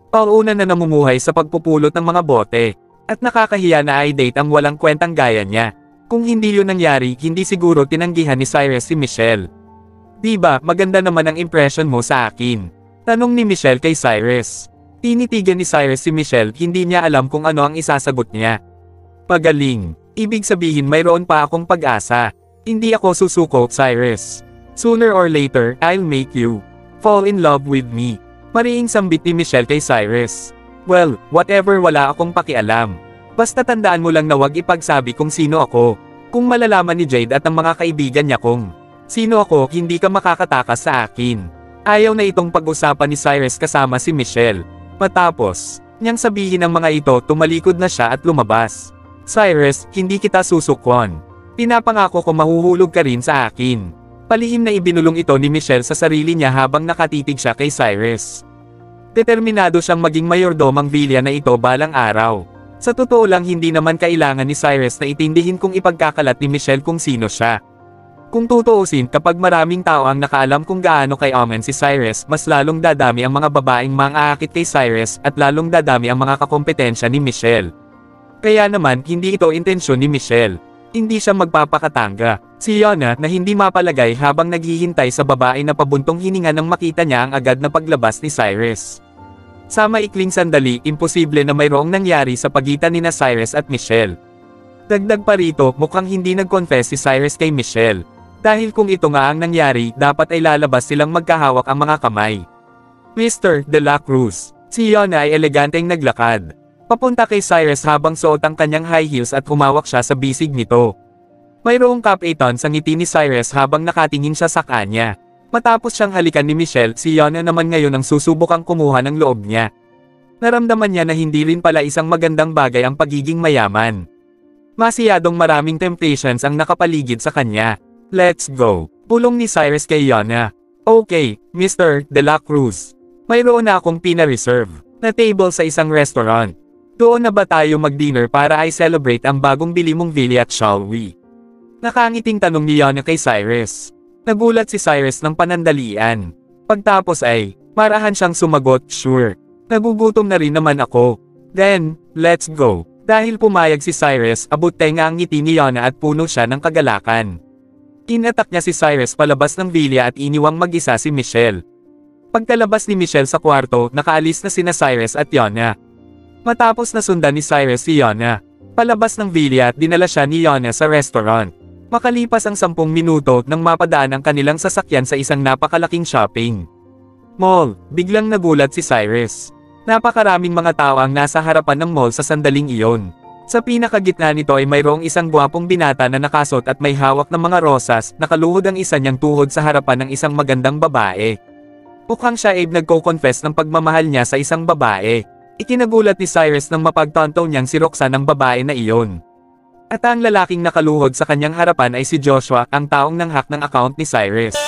pauna na namumuhay sa pagpupulot ng mga bote, at nakakahiya na i-date ang walang kwentang gaya niya. Kung hindi yun nangyari, hindi siguro tinanggihan ni Cyrus si Michelle. "Di ba, maganda naman ang impression mo sa akin?" tanong ni Michelle kay Cyrus. Tinitigan ni Cyrus si Michelle, hindi niya alam kung ano ang isasagot niya. "Pagaling. Ibig sabihin mayroon pa akong pag-asa. Hindi ako susuko, Cyrus. Sooner or later, I'll make you fall in love with me." Mariing sambit ni Michelle kay Cyrus. "Well, whatever, wala akong pakialam. Basta tandaan mo lang na wag ipagsabi kung sino ako. Kung malalaman ni Jade at ang mga kaibigan niya kung sino ako, hindi ka makakatakas sa akin." Ayaw na itong pag-usapan ni Cyrus kasama si Michelle. Matapos niyang sabihin ang mga ito, tumalikod na siya at lumabas. "Cyrus, hindi kita susukwan. Pinapangako ko mahuhulog ka rin sa akin." Palihim na ibinulong ito ni Michelle sa sarili niya habang nakatitig siya kay Cyrus. Determinado siyang maging mayordomang villa na ito balang araw. Sa totoo lang, hindi naman kailangan ni Cyrus na itindihin kung ipagkakalat ni Michelle kung sino siya. Kung tutuusin, kapag maraming tao ang nakaalam kung gaano kay-amen si Cyrus, mas lalong dadami ang mga babaeng mang-aakit kay Cyrus, at lalong dadami ang mga kakompetensya ni Michelle. Kaya naman, hindi ito intensyon ni Michelle. Hindi siya magpapakatanga. Si Yona na hindi mapalagay habang naghihintay sa babae na pabuntong hininga nang makita niya ang agad na paglabas ni Cyrus. Sa maikling sandali, imposible na mayroong nangyari sa pagitan nina Cyrus at Michelle. Dagdag pa rito, mukhang hindi nag-confess si Cyrus kay Michelle. Dahil kung ito nga ang nangyari, dapat ay lalabas silang magkahawak ang mga kamay. Mr. De La Cruz. Si Yona ay eleganteng naglakad papunta kay Cyrus habang suot ang kanyang high heels at humawak siya sa bisig nito. Mayroong cap-a-tons sa ngiti ni Cyrus habang nakatingin siya sa kanya. Matapos siyang halikan ni Michelle, si Yona naman ngayon ang susubukang kumuha ng loob niya. Naramdaman niya na hindi rin pala isang magandang bagay ang pagiging mayaman. Masyadong maraming temptations ang nakapaligid sa kanya. Let's go. Pulong ni Cyrus kay Yona. Okay, Mr. De La Cruz. Mayroon na akong pina-reserve na table sa isang restaurant. Doon na ba tayo mag-dinner para i-celebrate ang bagong bili mong villa at shall we? Nakangiting tanong ni Yona kay Cyrus. Nagulat si Cyrus ng panandalian. Pagtapos ay, marahan siyang sumagot, sure. Nagugutom na rin naman ako. Then, let's go. Dahil pumayag si Cyrus, abot tenga ang ngiti ni Yona at puno siya ng kagalakan. Inatak niya si Cyrus palabas ng villa at iniwang mag-isa si Michelle. Pagkalabas ni Michelle sa kwarto, nakaalis na sina Cyrus at Yona. Matapos na sundan ni Cyrus si Yona palabas ng villa at dinala siya ni Yona sa restaurant. Makalipas ang 10 minuto nang mapadaan ang kanilang sasakyan sa isang napakalaking shopping mall, biglang nagulat si Cyrus. Napakaraming mga tao ang nasa harapan ng mall sa sandaling iyon. Sa pinakagitna nito ay mayroong isang gwapong binata na nakasot at may hawak ng mga rosas, nakaluhod ang isa niyang tuhod sa harapan ng isang magandang babae. Mukhang siya ay nagko-confess ng pagmamahal niya sa isang babae. Ikinagulat ni Cyrus nang mapagtanto niyang si Roxanne ang babae na iyon. At ang lalaking nakaluhod sa kanyang harapan ay si Joshua, ang taong nanghak ng account ni Cyrus.